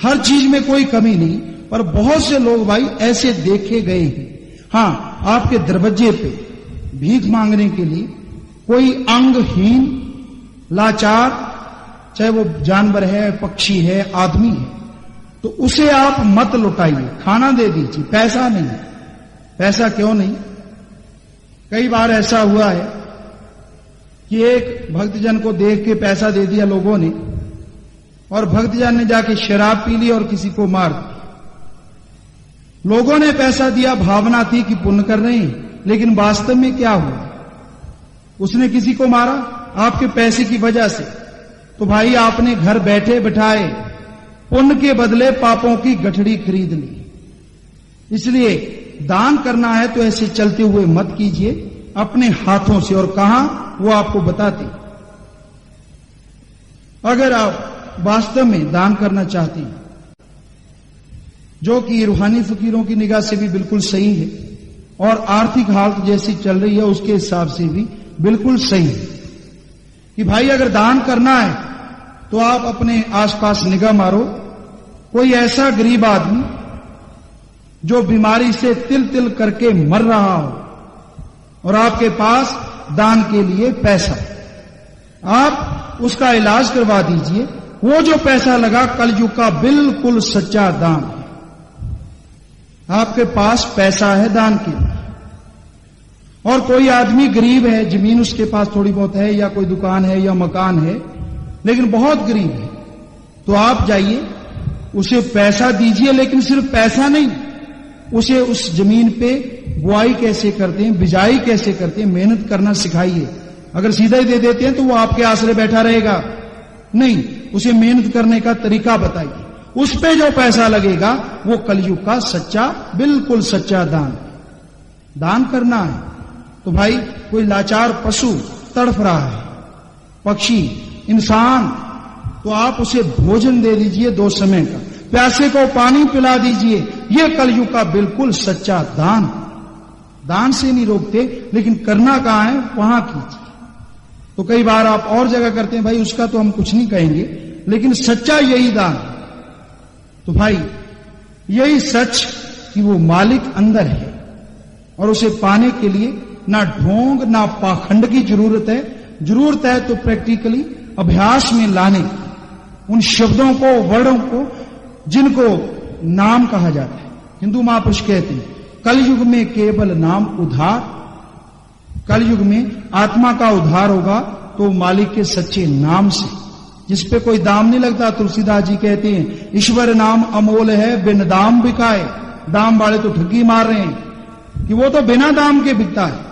हर चीज में कोई कमी नहीं, पर बहुत से लोग भाई ऐसे देखे गए हैं। हां, आपके दरवाजे पे भीख मांगने के लिए कोई अंगहीन, लाचार, चाहे वो जानवर है, पक्षी है, आदमी है, तो उसे आप मत लुटाइए, खाना दे दीजिए, पैसा नहीं। पैसा क्यों नहीं? कई बार ऐसा हुआ है कि एक भक्तजन को देख के पैसा दे दिया लोगों ने, और भक्तजन ने जाके शराब पी ली और किसी को मार दिया। लोगों ने पैसा दिया, भावना थी कि पुण्य कर रहे हैं, लेकिन वास्तव में क्या हुआ? उसने किसी को मारा आपके पैसे की वजह से। तो भाई आपने घर बैठे बिठाए पुण्य के बदले पापों की गठड़ी खरीद ली। इसलिए दान करना है तो ऐसे चलते हुए मत कीजिए, अपने हाथों से। और कहां, वो आपको बताते। अगर आप वास्तव में दान करना चाहते हैं, जो कि रूहानी फकीरों की निगाह से भी बिल्कुल सही है, और आर्थिक हालत जैसी चल रही है उसके हिसाब से भी बिल्कुल सही है, कि भाई अगर दान करना है तो आप अपने आसपास निगाह मारो, कोई ऐसा गरीब आदमी जो बीमारी से तिल तिल करके मर रहा हो और आपके पास दान के लिए पैसा, आप उसका इलाज करवा दीजिए। वो जो पैसा लगा कलयुग का बिल्कुल सच्चा दान है। आपके पास पैसा है दान के लिए। और कोई आदमी गरीब है, जमीन उसके पास थोड़ी बहुत है, या कोई दुकान है या मकान है, लेकिन बहुत गरीब है, तो आप जाइए उसे पैसा दीजिए। लेकिन सिर्फ पैसा नहीं, उसे उस जमीन पे बुआई कैसे करते हैं, बिजाई कैसे करते हैं, मेहनत करना सिखाइए। अगर सीधा ही दे देते हैं तो वो आपके आसरे बैठा रहेगा, नहीं, उसे मेहनत करने का तरीका बताइए। उस पे जो पैसा लगेगा वो कलयुग का सच्चा, बिल्कुल सच्चा दान है। दान करना है तो भाई कोई लाचार पशु तड़फ रहा है, पक्षी, इंसान, तो आप उसे भोजन दे दीजिए 2 समय का, प्यासे को पानी पिला दीजिए। ये कलयुग का बिल्कुल सच्चा दान। दान से नहीं रोकते, लेकिन करना कहां है वहां कीजिए। तो कई बार आप और जगह करते हैं, भाई उसका तो हम कुछ नहीं कहेंगे, लेकिन सच्चा यही दान है। तो भाई यही सच कि वो मालिक अंदर है, और उसे पाने के लिए ना ढोंग ना पाखंड की जरूरत है। जरूरत है तो प्रैक्टिकली अभ्यास में लाने उन शब्दों को, वर्णों को जिनको नाम कहा जाता है। हिंदू महापुरुष कहते हैं कलयुग में केवल नाम उद्धार। कलयुग में आत्मा का उद्धार होगा तो मालिक के सच्चे नाम से, जिसपे कोई दाम नहीं लगता। तुलसीदास जी कहते हैं ईश्वर नाम अमोल है, बिन दाम बिकाए। दाम वाले तो ठगी मार रहे हैं कि वो तो बिना दाम के बिकता है।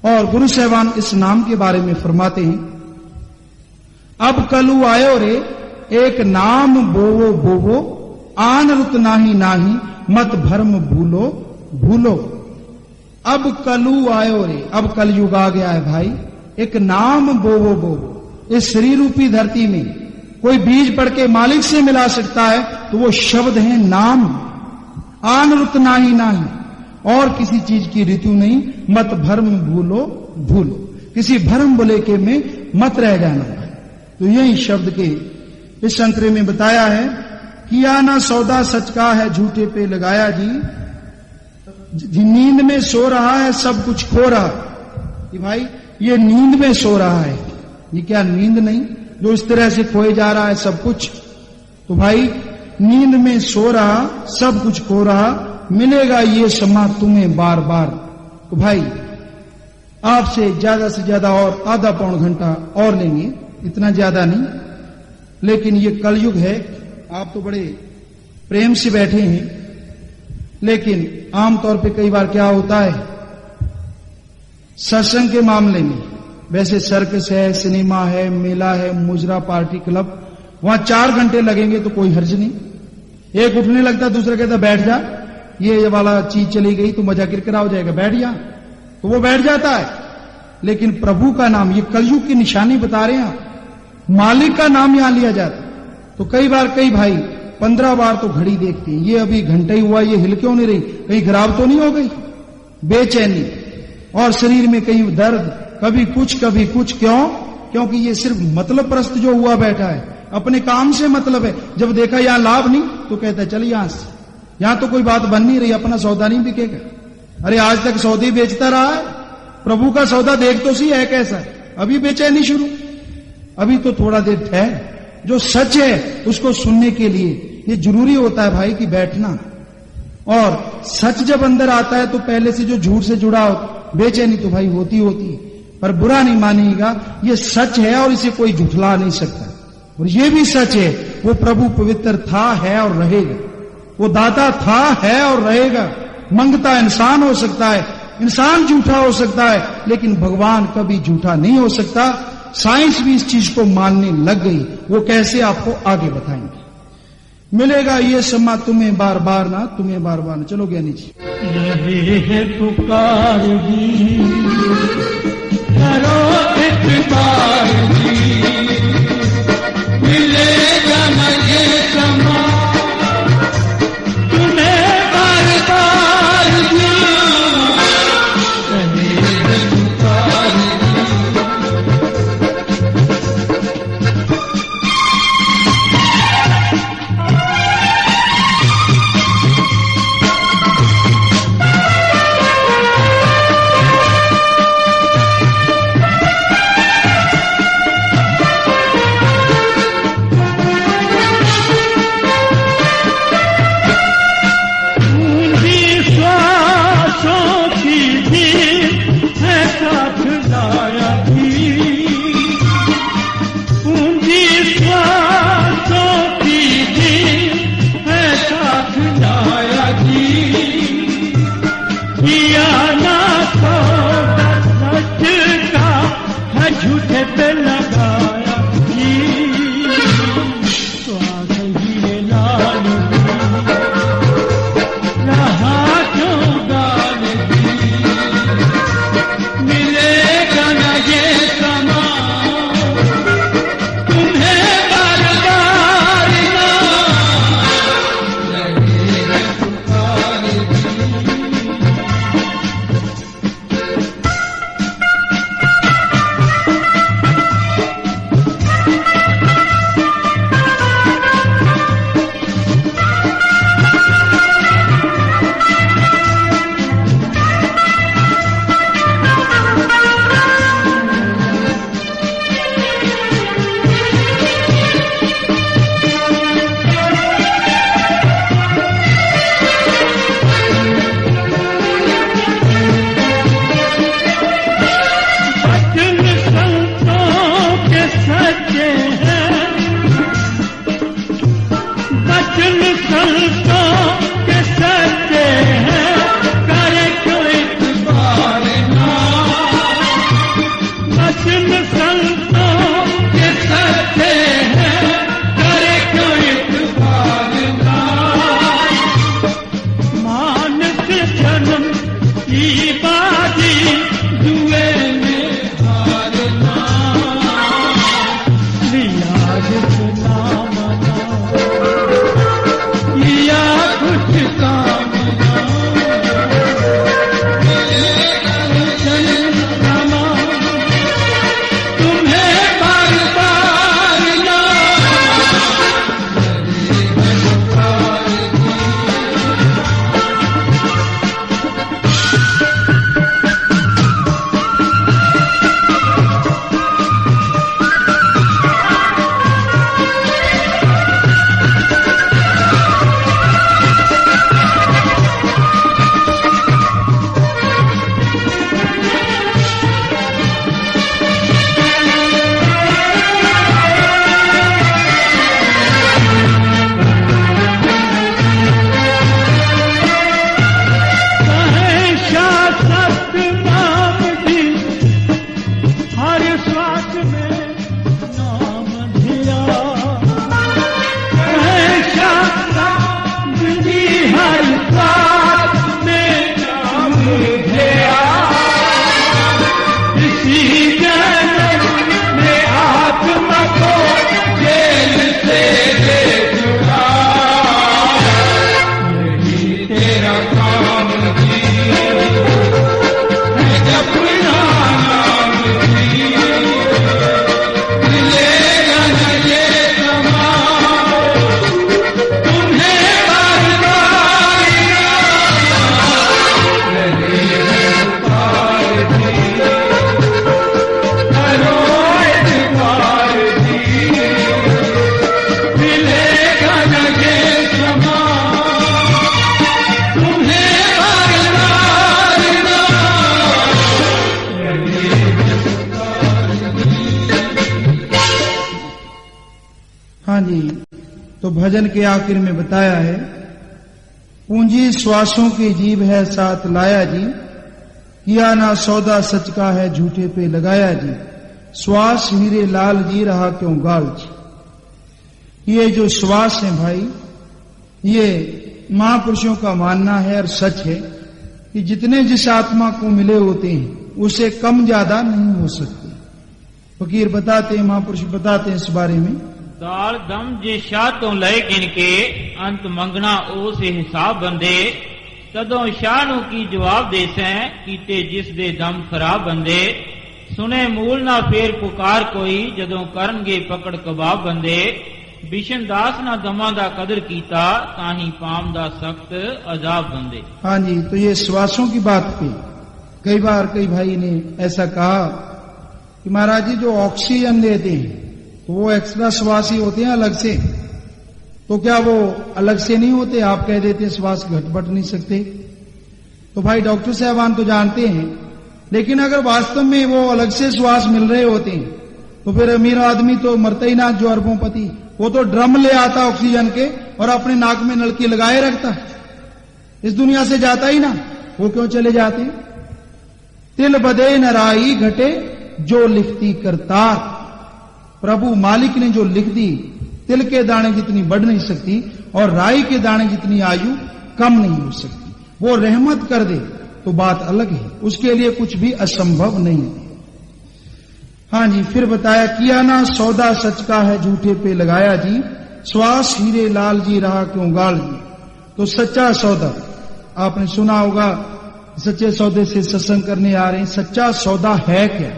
और गुरु साहिबान इस नाम के बारे में फरमाते हैं, अब कलु आयो रे एक नाम बोवो बोवो, आन रुत नाही नाही मत भर्म भूलो भूलो। अब कलु आयो रे, अब कलयुग आ गया है भाई, एक नाम बोवो बोवो। इस शरीर रूपी धरती में कोई बीज पड़ के मालिक से मिला सकता है तो वो शब्द है नाम। आन रुत नाही नाही, और किसी चीज की ऋतु नहीं। मत भर्म भूलो भूलो, किसी भर्म बुलेके में मत रह जाना। तो यही शब्द के इस संतरे में बताया है, किया ना सौदा सच का है झूठे पे लगाया जी। नींद में सो रहा है सब कुछ खो रहा। कि भाई ये नींद में सो रहा है, ये क्या नींद नहीं जो इस तरह से खोए जा रहा है सब कुछ। तो भाई नींद में सो रहा, सब कुछ खो रहा, मिलेगा ये समा तुम्हें बार बार। तो भाई आपसे ज्यादा से ज्यादा और आधा पौन घंटा और लेंगे, इतना ज्यादा नहीं, लेकिन ये कलयुग है। आप तो बड़े प्रेम से बैठे हैं, लेकिन आमतौर पे कई बार क्या होता है, सत्संग के मामले में, वैसे सर्कस है, सिनेमा है, मेला है, मुजरा, पार्टी, क्लब, वहां 4 घंटे लगेंगे तो कोई हर्ज नहीं। एक उठने लगता, दूसरा कहता बैठ जा, ये वाला चीज चली गई तो मजा किरकिरा हो जाएगा, बैठ जा, तो वो बैठ जाता है। लेकिन प्रभु का नाम, ये कलयुग की निशानी बता रहे हैं, मालिक का नाम यहां लिया जाता। तो कई बार कई भाई 15 बार तो घड़ी देखते हैं, ये अभी घंटा ही हुआ, ये हिल क्यों नहीं रही, कहीं खराब तो नहीं हो गई, बेचैनी और शरीर में कहीं दर्द, कभी कुछ, क्यों? क्योंकि ये सिर्फ मतलब प्रस्त जो हुआ बैठा है, अपने काम से मतलब है। जब देखा यहां लाभ नहीं तो कहता है चल यहां से, यहां तो कोई बात बन नहीं रही, अपना सौदा नहीं बिकेगा। अरे आज तक सौदे बेचता रहा है, प्रभु का सौदा देख तो सी है कैसा, अभी बेचैनी शुरू, अभी तो थोड़ा देर ठहर। जो सच है उसको सुनने के लिए ये जरूरी होता है भाई कि बैठना, और सच जब अंदर आता है तो पहले से जो झूठ से जुड़ा हो, बेचैनी तो भाई होती है, पर बुरा नहीं मानिएगा, ये सच है और इसे कोई झुठला नहीं सकता। और ये भी सच है, वो प्रभु पवित्र था, है और रहेगा, वो दाता था, है और रहेगा। मंगता इंसान हो सकता है, इंसान झूठा हो सकता है, लेकिन भगवान कभी झूठा नहीं हो सकता। साइंस भी इस चीज को मानने लग गई, वो कैसे आपको आगे बताएंगे। मिलेगा ये समा तुम्हें बार बार ना, तुम्हें बार बार ना। चलो ज्ञानी जी। रहे है पुकार जी, करो इतबार जी, मिलेगा न ये समा तुम्हें बार बार जी, रहे है पुकार जी। कुछ भजन के आखिर में बताया है, पूंजी श्वासों की जीव है साथ लाया जी, किया ना सौदा सच का है झूठे पे लगाया जी, श्वास हीरे लाल जी रहा क्यों गाल जी। ये जो श्वास है भाई, ये महापुरुषों का मानना है और सच है कि जितने जिस आत्मा को मिले होते हैं उसे कम ज्यादा नहीं हो सकते। फकीर बताते हैं, महापुरुष बताते हैं इस बारे में, दाल दम जे शाह तो लय गिनके अंत मंगना ओ से हिसाब बंदे, तदों शाह नु की जवाब देसें कीते जिस दे दम खराब बंदे, सुने मूल ना फेर पुकार कोई जदों करनगे पकड़ कबाब बंदे, बिशन दास ना दमा दा कदर कीता ताही पाम दा सख्त अजाब बंदे। हाँ जी, तो ये श्वासों की बात पे कई बार कई भाई ने ऐसा कहा कि महाराज जी जो ऑक्सीजन देते हैं तो वो एक्स्ट्रा श्वास ही होते हैं अलग से, तो क्या वो अलग से नहीं होते? आप कह देते हैं श्वास घट नहीं सकते। तो भाई डॉक्टर साहबान तो जानते हैं, लेकिन अगर वास्तव में वो अलग से श्वास मिल रहे होते हैं तो फिर अमीर आदमी तो मरता ही ना, जो अरबोंपति, वो तो ड्रम ले आता ऑक्सीजन के और अपने नाक में नलकी लगाए रखता, इस दुनिया से जाता ही ना। वो क्यों चले जाते? तिल बदे नराई घटे जो लिखती करतार, प्रभु मालिक ने जो लिख दी, तिल के दाने जितनी बढ़ नहीं सकती और राई के दाने जितनी आयु कम नहीं हो सकती, वो रहमत कर दे तो बात अलग है, उसके लिए कुछ भी असंभव नहीं है। हाँ जी, फिर बताया, किया ना सौदा सच का है झूठे पे लगाया जी, श्वास हीरे लाल जी रहा क्यों गाल जी। तो सच्चा सौदा आपने सुना होगा, सच्चे सौदे से सत्संग करने आ रहे हैं। सच्चा सौदा है क्या?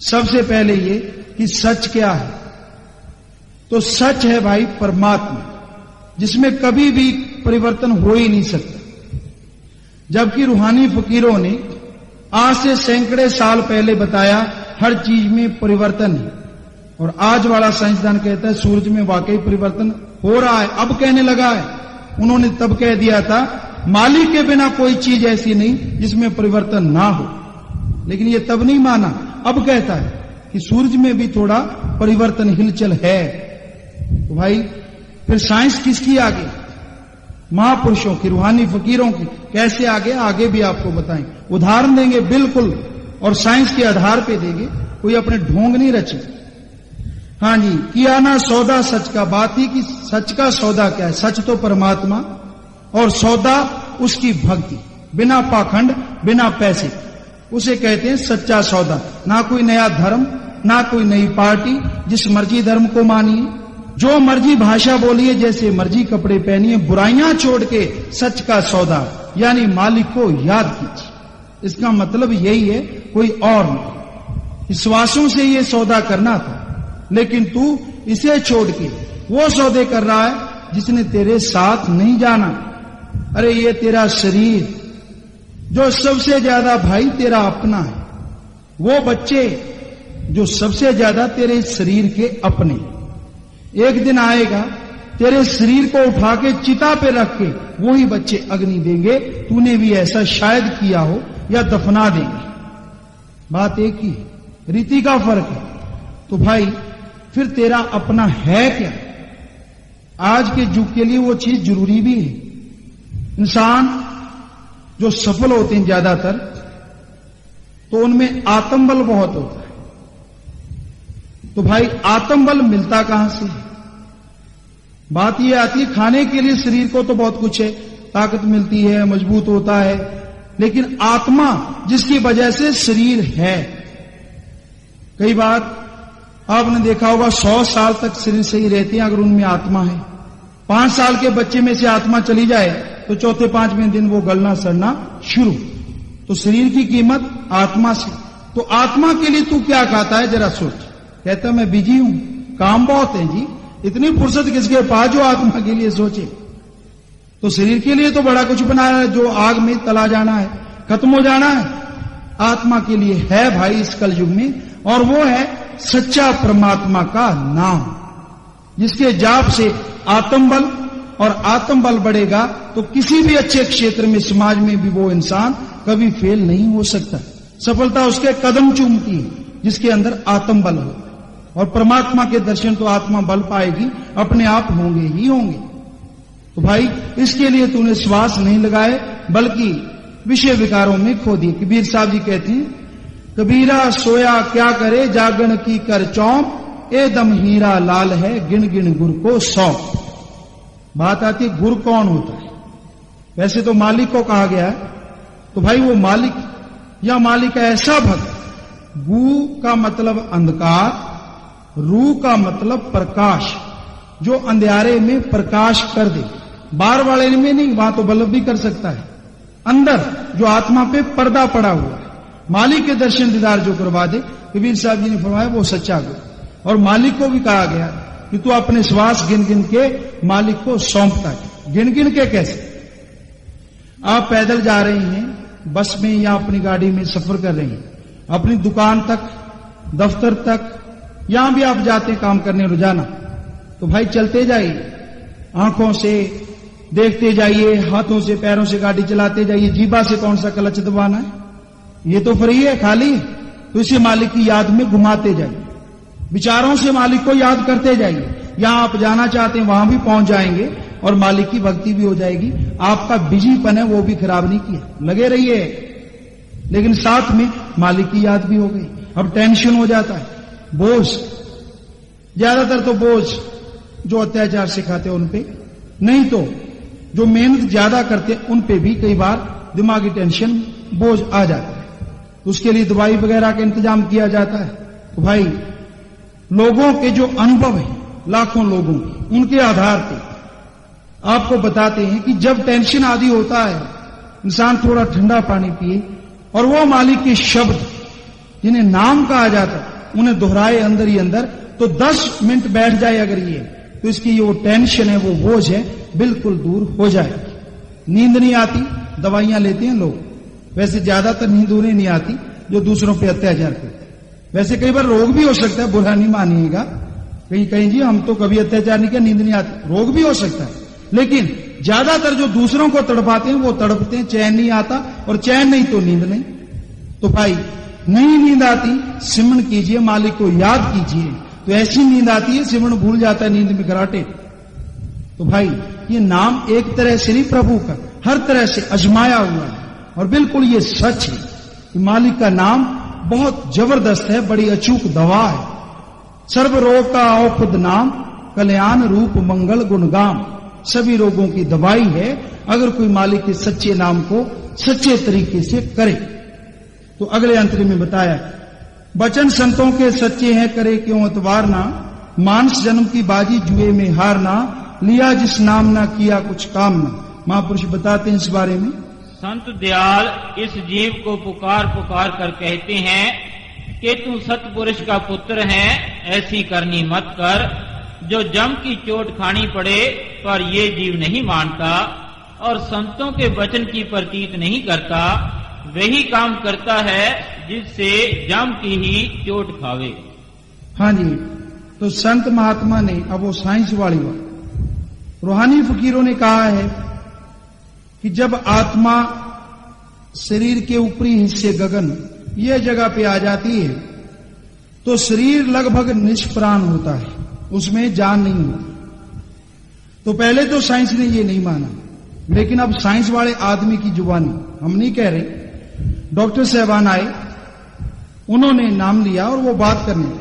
सबसे पहले ये कि सच क्या है। तो सच है भाई परमात्मा, जिसमें कभी भी परिवर्तन हो ही नहीं सकता। जबकि रूहानी फकीरों ने आज से सैकड़े साल पहले बताया हर चीज में परिवर्तन है, और आज वाला साइंसदान कहता है सूरज में वाकई परिवर्तन हो रहा है, अब कहने लगा है। उन्होंने तब कह दिया था मालिक के बिना कोई चीज ऐसी नहीं जिसमें परिवर्तन ना हो, लेकिन ये तब नहीं माना, अब कहता है कि सूरज में भी थोड़ा परिवर्तन हिलचल है। तो भाई फिर साइंस किसकी आगे? महापुरुषों की, रूहानी फकीरों की। कैसे आगे? आगे भी आपको बताएं, उदाहरण देंगे बिल्कुल, और साइंस के आधार पे देंगे, कोई अपने ढोंग नहीं रचे। हाँ जी, किया ना सौदा सच का, बात ही कि सच का सौदा क्या है? सच तो परमात्मा, और सौदा उसकी भक्ति, बिना पाखंड बिना पैसे, उसे कहते हैं सच्चा सौदा। ना कोई नया धर्म, ना कोई नई पार्टी, जिस मर्जी धर्म को मानिए, जो मर्जी भाषा बोलिए, जैसे मर्जी कपड़े पहनिए, बुराइयां छोड़ के सच का सौदा यानी मालिक को याद कीजिए। इसका मतलब यही है, कोई और नहीं। विश्वासों से ये सौदा करना था, लेकिन तू इसे छोड़ के वो सौदे कर रहा है जिसने तेरे साथ नहीं जाना। अरे ये तेरा शरीर जो सबसे ज्यादा भाई तेरा अपना है, वो बच्चे जो सबसे ज्यादा तेरे शरीर के अपने, एक दिन आएगा तेरे शरीर को उठा के चिता पे रख के वही बच्चे अग्नि देंगे, तूने भी ऐसा शायद किया हो, या दफना देंगे। बात एक ही है, रीति का फर्क है। तो भाई फिर तेरा अपना है क्या? आज के युग के लिए वो चीज जरूरी भी है। इंसान जो सफल होते हैं ज्यादातर, तो उनमें आत्मबल बहुत होता है। तो भाई आत्मबल मिलता कहां से? बात यह आती है, खाने के लिए शरीर को तो बहुत कुछ है, ताकत मिलती है, मजबूत होता है, लेकिन आत्मा जिसकी वजह से शरीर है, कई बार आपने देखा होगा 100 साल तक शरीर सही रहते हैं अगर उनमें आत्मा है। 5 साल के बच्चे में से आत्मा चली जाए तो चौथे 5वें दिन वो गलना सड़ना शुरू। तो शरीर की कीमत आत्मा से। तो आत्मा के लिए तू क्या खाता है जरा सोच। कहता मैं बिजी हूं, काम बहुत है जी, इतनी फुर्सत किसके पास जो आत्मा के लिए सोचे। तो शरीर के लिए तो बड़ा कुछ बनाया है, जो आग में तला जाना है, खत्म हो जाना है। आत्मा के लिए है भाई इस कल युग में, और वो है सच्चा परमात्मा का नाम, जिसके जाप से आत्मबल, और आत्मबल बढ़ेगा तो किसी भी अच्छे क्षेत्र में, समाज में भी वो इंसान कभी फेल नहीं हो सकता। सफलता उसके कदम चूमती है जिसके अंदर आत्मबल हो। और परमात्मा के दर्शन तो आत्मा बल पाएगी, अपने आप होंगे ही होंगे। तो भाई इसके लिए तूने श्वास नहीं लगाए बल्कि विषय विकारों में खो दिए। कबीर साहब जी कहते हैं, कबीरा सोया क्या करे जागरण की कर चौंप, ए दम हीरा लाल है गिन गिन गुर को सौंप। बात आती है गुर कौन होता है? वैसे तो मालिक को कहा गया है, तो भाई वो मालिक या मालिक का ऐसा भक्त। गु का मतलब अंधकार, रू का मतलब प्रकाश, जो अंधेरे में प्रकाश कर दे। बाहर वाले में नहीं, वहां तो बल्ब भी कर सकता है, अंदर जो आत्मा पे पर्दा पड़ा हुआ है, मालिक के दर्शन दीदार जो करवा दे। कबीर साहब जी ने फरमाया वो सच्चा गुरु। और मालिक को भी कहा गया कि तू अपने श्वास गिन गिन के मालिक को सौंपता है। गिन गिन के कैसे? आप पैदल जा रहे हैं, बस में या अपनी गाड़ी में सफर कर रहे हैं, अपनी दुकान तक, दफ्तर तक, यहां भी आप जाते हैं काम करने रोजाना, तो भाई चलते जाइए, आंखों से देखते जाइए, हाथों से पैरों से गाड़ी चलाते जाइए। जीभा से कौन सा क्लच दबाना है? ये तो फ्री है, खाली है। तो इसे मालिक की याद में घुमाते जाइए, विचारों से मालिक को याद करते जाइए। यहां आप जाना चाहते हैं वहां भी पहुंच जाएंगे और मालिक की भक्ति भी हो जाएगी। आपका बिजीपन है वो भी खराब नहीं किया, लगे रहिए, लेकिन साथ में मालिक की याद भी हो गई। अब टेंशन हो जाता है, बोझ, ज्यादातर तो बोझ जो अत्याचार सिखाते हैं उन पे, नहीं तो जो मेहनत ज्यादा करते हैं उन पे भी कई बार दिमागी टेंशन बोझ आ जाता है। तो उसके लिए दवाई वगैरह का इंतजाम किया जाता है। तो भाई लोगों के जो अनुभव है, लाखों लोगों के, उनके आधार पर आपको बताते हैं कि जब टेंशन आदि होता है, इंसान थोड़ा ठंडा पानी पिए और वो मालिक के शब्द जिन्हें नाम कहा जाता है उन्हें दोहराए अंदर ही अंदर, तो 10 मिनट बैठ जाए अगर ये, तो इसकी वो टेंशन है, वो बोझ है, बिल्कुल दूर हो जाएगी। नींद नहीं आती, दवाइयां लेते हैं लोग, वैसे ज्यादातर नींद उन्हें नहीं आती जो दूसरों पे अत्याचार करते हैं। वैसे कई बार रोग भी हो सकता है, बुरा नहीं मानिएगा, कहीं कहीं जी हम तो कभी अत्याचार नहीं किया, नींद नहीं आती, रोग भी हो सकता है। लेकिन ज्यादातर जो दूसरों को तड़पाते हैं वो तड़पते हैं, चैन नहीं आता, और चैन नहीं तो नींद नहीं। तो भाई नहीं नींद आती, सिमरन कीजिए, मालिक को याद कीजिए, तो ऐसी नींद आती है सिमरन भूल जाता है नींद में कराटे। तो भाई ये नाम एक तरह से नहीं, प्रभु का हर तरह से अजमाया हुआ है, और बिल्कुल ये सच है कि मालिक का नाम बहुत जबरदस्त है, बड़ी अचूक दवा है। सर्व रोग का औषध नाम, कल्याण रूप मंगल गुणगाम, सभी रोगों की दवाई है अगर कोई मालिक के सच्चे नाम को सच्चे तरीके से करे। तो अगले अंतर में बताया, वचन संतों के सच्चे हैं करे क्यों अतवारना, मानस जन्म की बाजी जुए में हारना, लिया जिस नाम ना किया कुछ काम ना। महापुरुष बताते हैं इस बारे में, संत दयाल इस जीव को पुकार पुकार कर कहते हैं कि तू सतपुरुष का पुत्र है, ऐसी करनी मत कर, जो जम की चोट खानी पड़े पर ये जीव नहीं मानता और संतों के वचन की प्रतीत नहीं करता, वही काम करता है जिससे जम की ही चोट खावे। हाँ जी, तो संत महात्मा ने, अब वो साइंस वाली बात, रूहानी फकीरों ने कहा है कि जब आत्मा शरीर के ऊपरी हिस्से गगन ये जगह पे आ जाती है तो शरीर लगभग निष्प्राण होता है, उसमें जान नहीं होती। तो पहले तो साइंस ने ये नहीं माना, लेकिन अब साइंस वाले आदमी की जुबानी, हम नहीं कह रहे, डॉक्टर साहबान आए, उन्होंने नाम लिया और वो बात करने लगे,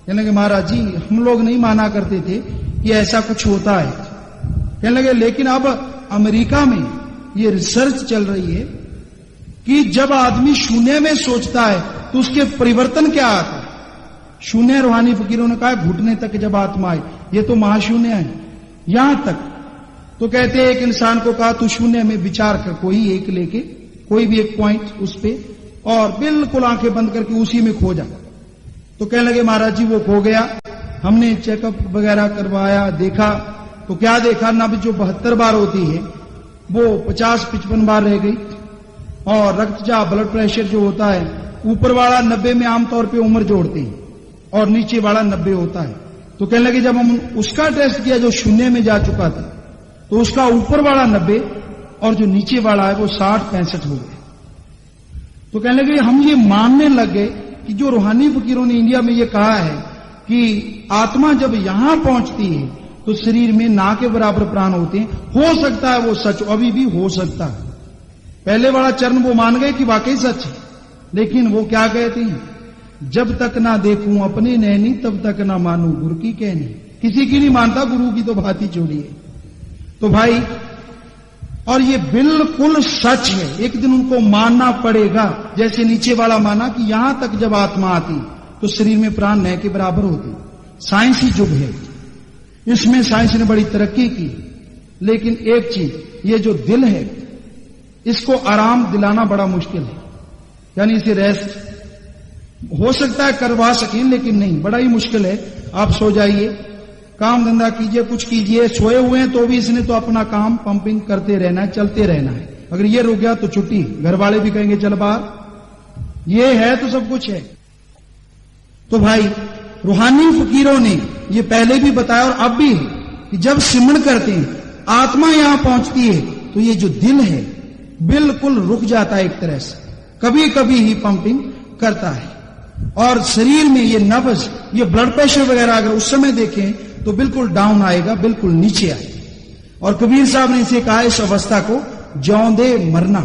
कहने लगे महाराज जी हम लोग नहीं माना करते थे कि ऐसा कुछ होता है। कहने लगे लेकिन अब अमेरिका में ये रिसर्च चल रही है कि जब आदमी शून्य में सोचता है तो उसके परिवर्तन क्या आता है। शून्य, रूहानी फकीरों ने कहा घुटने तक जब आत्मा आए, ये तो महाशून्य है, यहां तक। तो कहते हैं एक इंसान को कहा तू शून्य में विचार कर, कोई एक लेके, कोई भी एक पॉइंट उस पे, और बिल्कुल आंखें बंद करके उसी में खो जा। तो कहने लगे महाराज जी वो खो गया, हमने चेकअप वगैरह करवाया, देखा तो क्या देखा, नब्ज जो 72 बार होती है वो 50-55 बार रह गई, और रक्तचाप ब्लड प्रेशर जो होता है ऊपर वाला 90 में आमतौर पे उम्र जोड़ते हैं और नीचे वाला 90 होता है। तो कहने लगे जब हम उसका टेस्ट किया जो शून्य में जा चुका था तो उसका ऊपर वाला 90 और जो नीचे वाला है वो 60-65 हो गए। तो कहने लगे हम ये मानने लग गए कि जो रूहानी फकीरों ने इंडिया में ये कहा है कि आत्मा जब यहां पहुंचती है तो शरीर में ना के बराबर प्राण होते हैं। हो सकता है वो सच अभी भी हो सकता है। पहले वाला चरण वो मान गए कि वाकई सच है, लेकिन वो क्या कहते हैं, जब तक ना देखूं अपने नैनी तब तक ना मानूं गुरु की कहनी। किसी की नहीं मानता, गुरु की तो बात ही छोड़िए। तो भाई, और ये बिल्कुल सच है, एक दिन उनको मानना पड़ेगा। जैसे नीचे वाला माना कि यहां तक जब आत्मा आती तो शरीर में प्राण न के बराबर होते। साइंसी युग है, इसमें साइंस ने बड़ी तरक्की की, लेकिन एक चीज, ये जो दिल है इसको आराम दिलाना बड़ा मुश्किल है। यानी इसे रेस्ट हो सकता है करवा सकें, लेकिन नहीं, बड़ा ही मुश्किल है। आप सो जाइए, काम धंधा कीजिए, कुछ कीजिए, सोए हुए हैं तो भी इसने तो अपना काम पंपिंग करते रहना है, चलते रहना है। अगर ये रुक गया तो छुट्टी, घर वाले भी कहेंगे चल बाहर। ये है तो सब कुछ है। तो भाई, रूहानी फकीरों ने ये पहले भी बताया और अब भी कि जब सिमरन करते हैं आत्मा यहां पहुंचती है तो ये जो दिल है बिल्कुल रुक जाता है, एक तरह से कभी कभी ही पंपिंग करता है। और शरीर में ये नब्ज, ये ब्लड प्रेशर वगैरह अगर उस समय देखें तो बिल्कुल डाउन आएगा, बिल्कुल नीचे आएगा। और कबीर साहब ने इसे कहा, इस अवस्था को ज्योंदे मरना।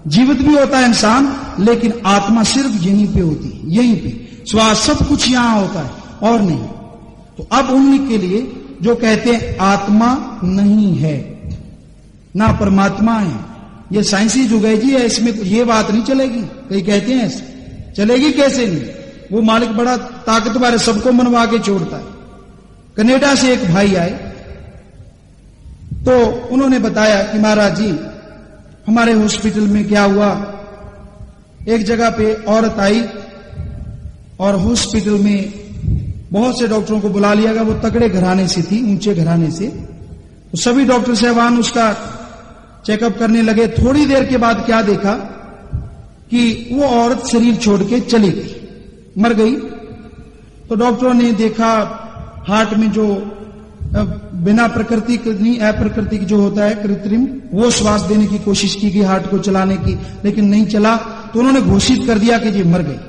जीवित भी होता है इंसान, लेकिन आत्मा सिर्फ यहीं पे होती है, यहीं पे श्वास, सब कुछ यहां होता है और नहीं। तो अब उनके लिए जो कहते हैं आत्मा नहीं है ना परमात्मा है, ये साइंसी युग है जी, इसमें ये बात नहीं चलेगी। कई कहते हैं ऐसे चलेगी, कैसे नहीं, वो मालिक बड़ा ताकतवर है, सबको मनवा के छोड़ता है। कनाडा से एक भाई आए तो उन्होंने बताया कि महाराज जी हमारे हॉस्पिटल में क्या हुआ, एक जगह पे औरत आई और हॉस्पिटल में बहुत से डॉक्टरों को बुला लिया गया। वो तगड़े घराने से थी, ऊंचे घराने से। तो सभी डॉक्टर साहबान उसका चेकअप करने लगे। थोड़ी देर के बाद क्या देखा कि वो औरत शरीर छोड़ के चली गई, मर गई। तो डॉक्टरों ने देखा हार्ट में जो बिना प्रकृति नहीं, अप्रकृतिक जो होता है कृत्रिम, वो श्वास देने की कोशिश की गई हार्ट को चलाने की, लेकिन नहीं चला। तो उन्होंने घोषित कर दिया कि ये मर गई।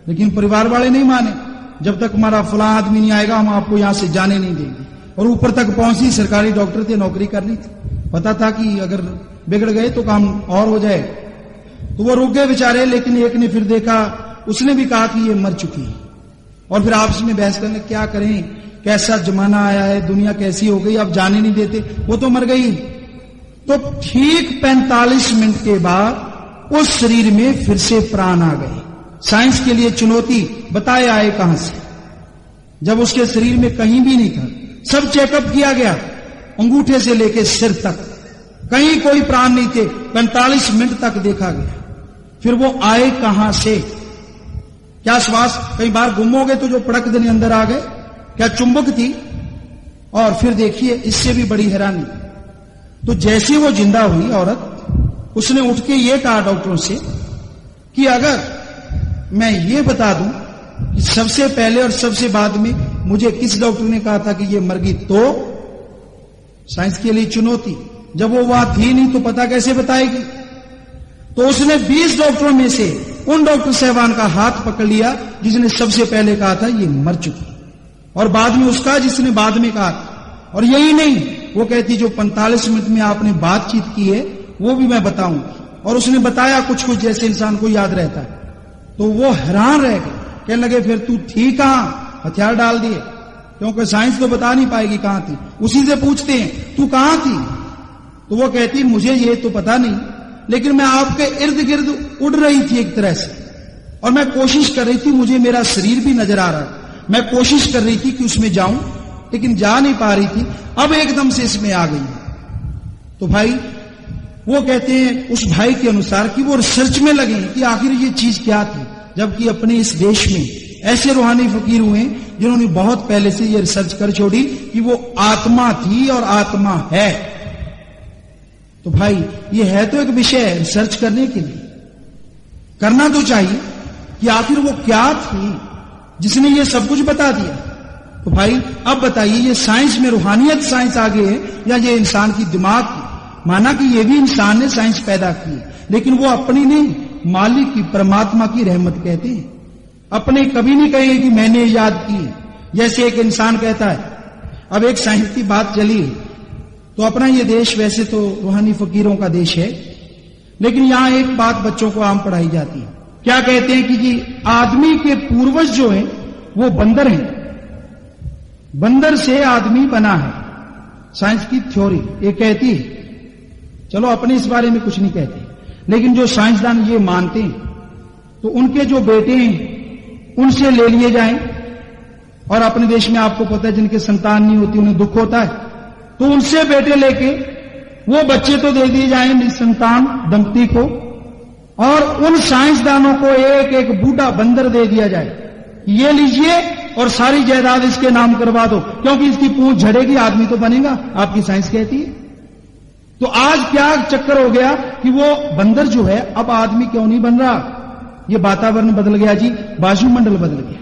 लेकिन परिवार वाले नहीं माने, जब तक हमारा फलां आदमी नहीं आएगा हम आपको यहां से जाने नहीं देंगे। और ऊपर तक पहुंची, सरकारी डॉक्टर थे, नौकरी करनी थी, पता था कि अगर बिगड़ गए तो काम और हो जाए। तो वो रुक गए बेचारे। लेकिन एक ने फिर देखा, उसने भी कहा कि ये मर चुकी है। और फिर आपस में बहस करने, क्या करें, कैसा जमाना आया है, दुनिया कैसी हो गई, अब जाने नहीं देते, वो तो मर गई। तो ठीक 45 मिनट के बाद उस शरीर में फिर से प्राण आ गए। साइंस के लिए चुनौती, बताए आए कहां से, जब उसके शरीर में कहीं भी नहीं था। सब चेकअप किया गया, अंगूठे से लेके सिर तक, कहीं कोई प्राण नहीं थे। 45 मिनट तक देखा गया। फिर वो आए कहां से, क्या श्वास कई बार गुम हो गए तो जो पड़क देने अंदर आ गए, क्या चुंबक थी। और फिर देखिए, इससे भी बड़ी हैरानी, तो जैसे वो जिंदा हुई औरत, उसने उठ के ये कहा डॉक्टरों से कि अगर मैं ये बता दूं कि सबसे पहले और सबसे बाद में मुझे किस डॉक्टर ने कहा था कि ये मर गई, तो साइंस के लिए चुनौती। जब वो वहां थी नहीं तो पता कैसे बताएगी। तो उसने 20 डॉक्टरों में से उन डॉक्टर साहबान का हाथ पकड़ लिया जिसने सबसे पहले कहा था ये मर चुकी, और बाद में उसका जिसने बाद में कहा था। और यही नहीं, वो कहती जो 45 मिनट में आपने बातचीत की है वो भी मैं बताऊंगी। और उसने बताया कुछ कुछ जैसे इंसान को याद रहता है। तो वो हैरान रह गए, कहने लगे फिर तू थी कहां, हथियार डाल दिए, क्योंकि साइंस तो बता नहीं पाएगी कहां थी। उसी से पूछते हैं तू कहां थी, तो वो कहती मुझे ये तो पता नहीं, लेकिन मैं आपके इर्द गिर्द उड़ रही थी एक तरह से, और मैं कोशिश कर रही थी, मुझे मेरा शरीर भी नजर आ रहा है, मैं कोशिश कर रही थी कि उसमें जाऊं, लेकिन जा नहीं पा रही थी, अब एकदम से इसमें आ गई। तो भाई वो कहते हैं उस भाई के अनुसार कि वो रिसर्च में लगे कि आखिर ये चीज क्या थी, जबकि अपने इस देश में ऐसे रूहानी फकीर हुए जिन्होंने बहुत पहले से ये रिसर्च कर छोड़ी कि वो आत्मा थी और आत्मा है। तो भाई ये है तो एक विषय है रिसर्च करने के लिए, करना तो चाहिए कि आखिर वो क्या थी जिसने ये सब कुछ बता दिया। तो भाई अब बताइए, ये साइंस में रूहानियत साइंस आगे है या ये इंसान की दिमाग की? माना कि ये भी इंसान ने साइंस पैदा की, लेकिन वो अपनी नहीं, मालिक की, परमात्मा की रहमत कहते हैं। अपने कभी नहीं कहेंगे कि मैंने याद की, जैसे एक इंसान कहता है, अब एक साइंस की बात चली, तो अपना ये देश वैसे तो रूहानी फकीरों का देश है, लेकिन यहां एक बात बच्चों को आम पढ़ाई जाती है। क्या कहते हैं कि जी आदमी के पूर्वज जो है वो बंदर हैं, बंदर से आदमी बना है। साइंस की थ्योरी ये कहती है, चलो अपने इस बारे में कुछ नहीं कहते, लेकिन जो साइंसदान ये मानते हैं तो उनके जो बेटे हैं उनसे ले लिए जाएं, और अपने देश में आपको पता है जिनके संतान नहीं होती उन्हें दुख होता है, तो उनसे बेटे लेके वो बच्चे तो दे दिए जाएं निसंतान दंपति को, और उन साइंसदानों को एक एक बूढ़ा बंदर दे दिया जाए, ये लीजिए और सारी जायदाद इसके नाम करवा दो, क्योंकि इसकी पूंछ झड़ेगी आदमी तो बनेगा, आपकी साइंस कहती है। तो आज क्या चक्कर हो गया कि वो बंदर जो है अब आदमी क्यों नहीं बन रहा? ये वातावरण बदल गया जी, वायुमंडल बदल गया।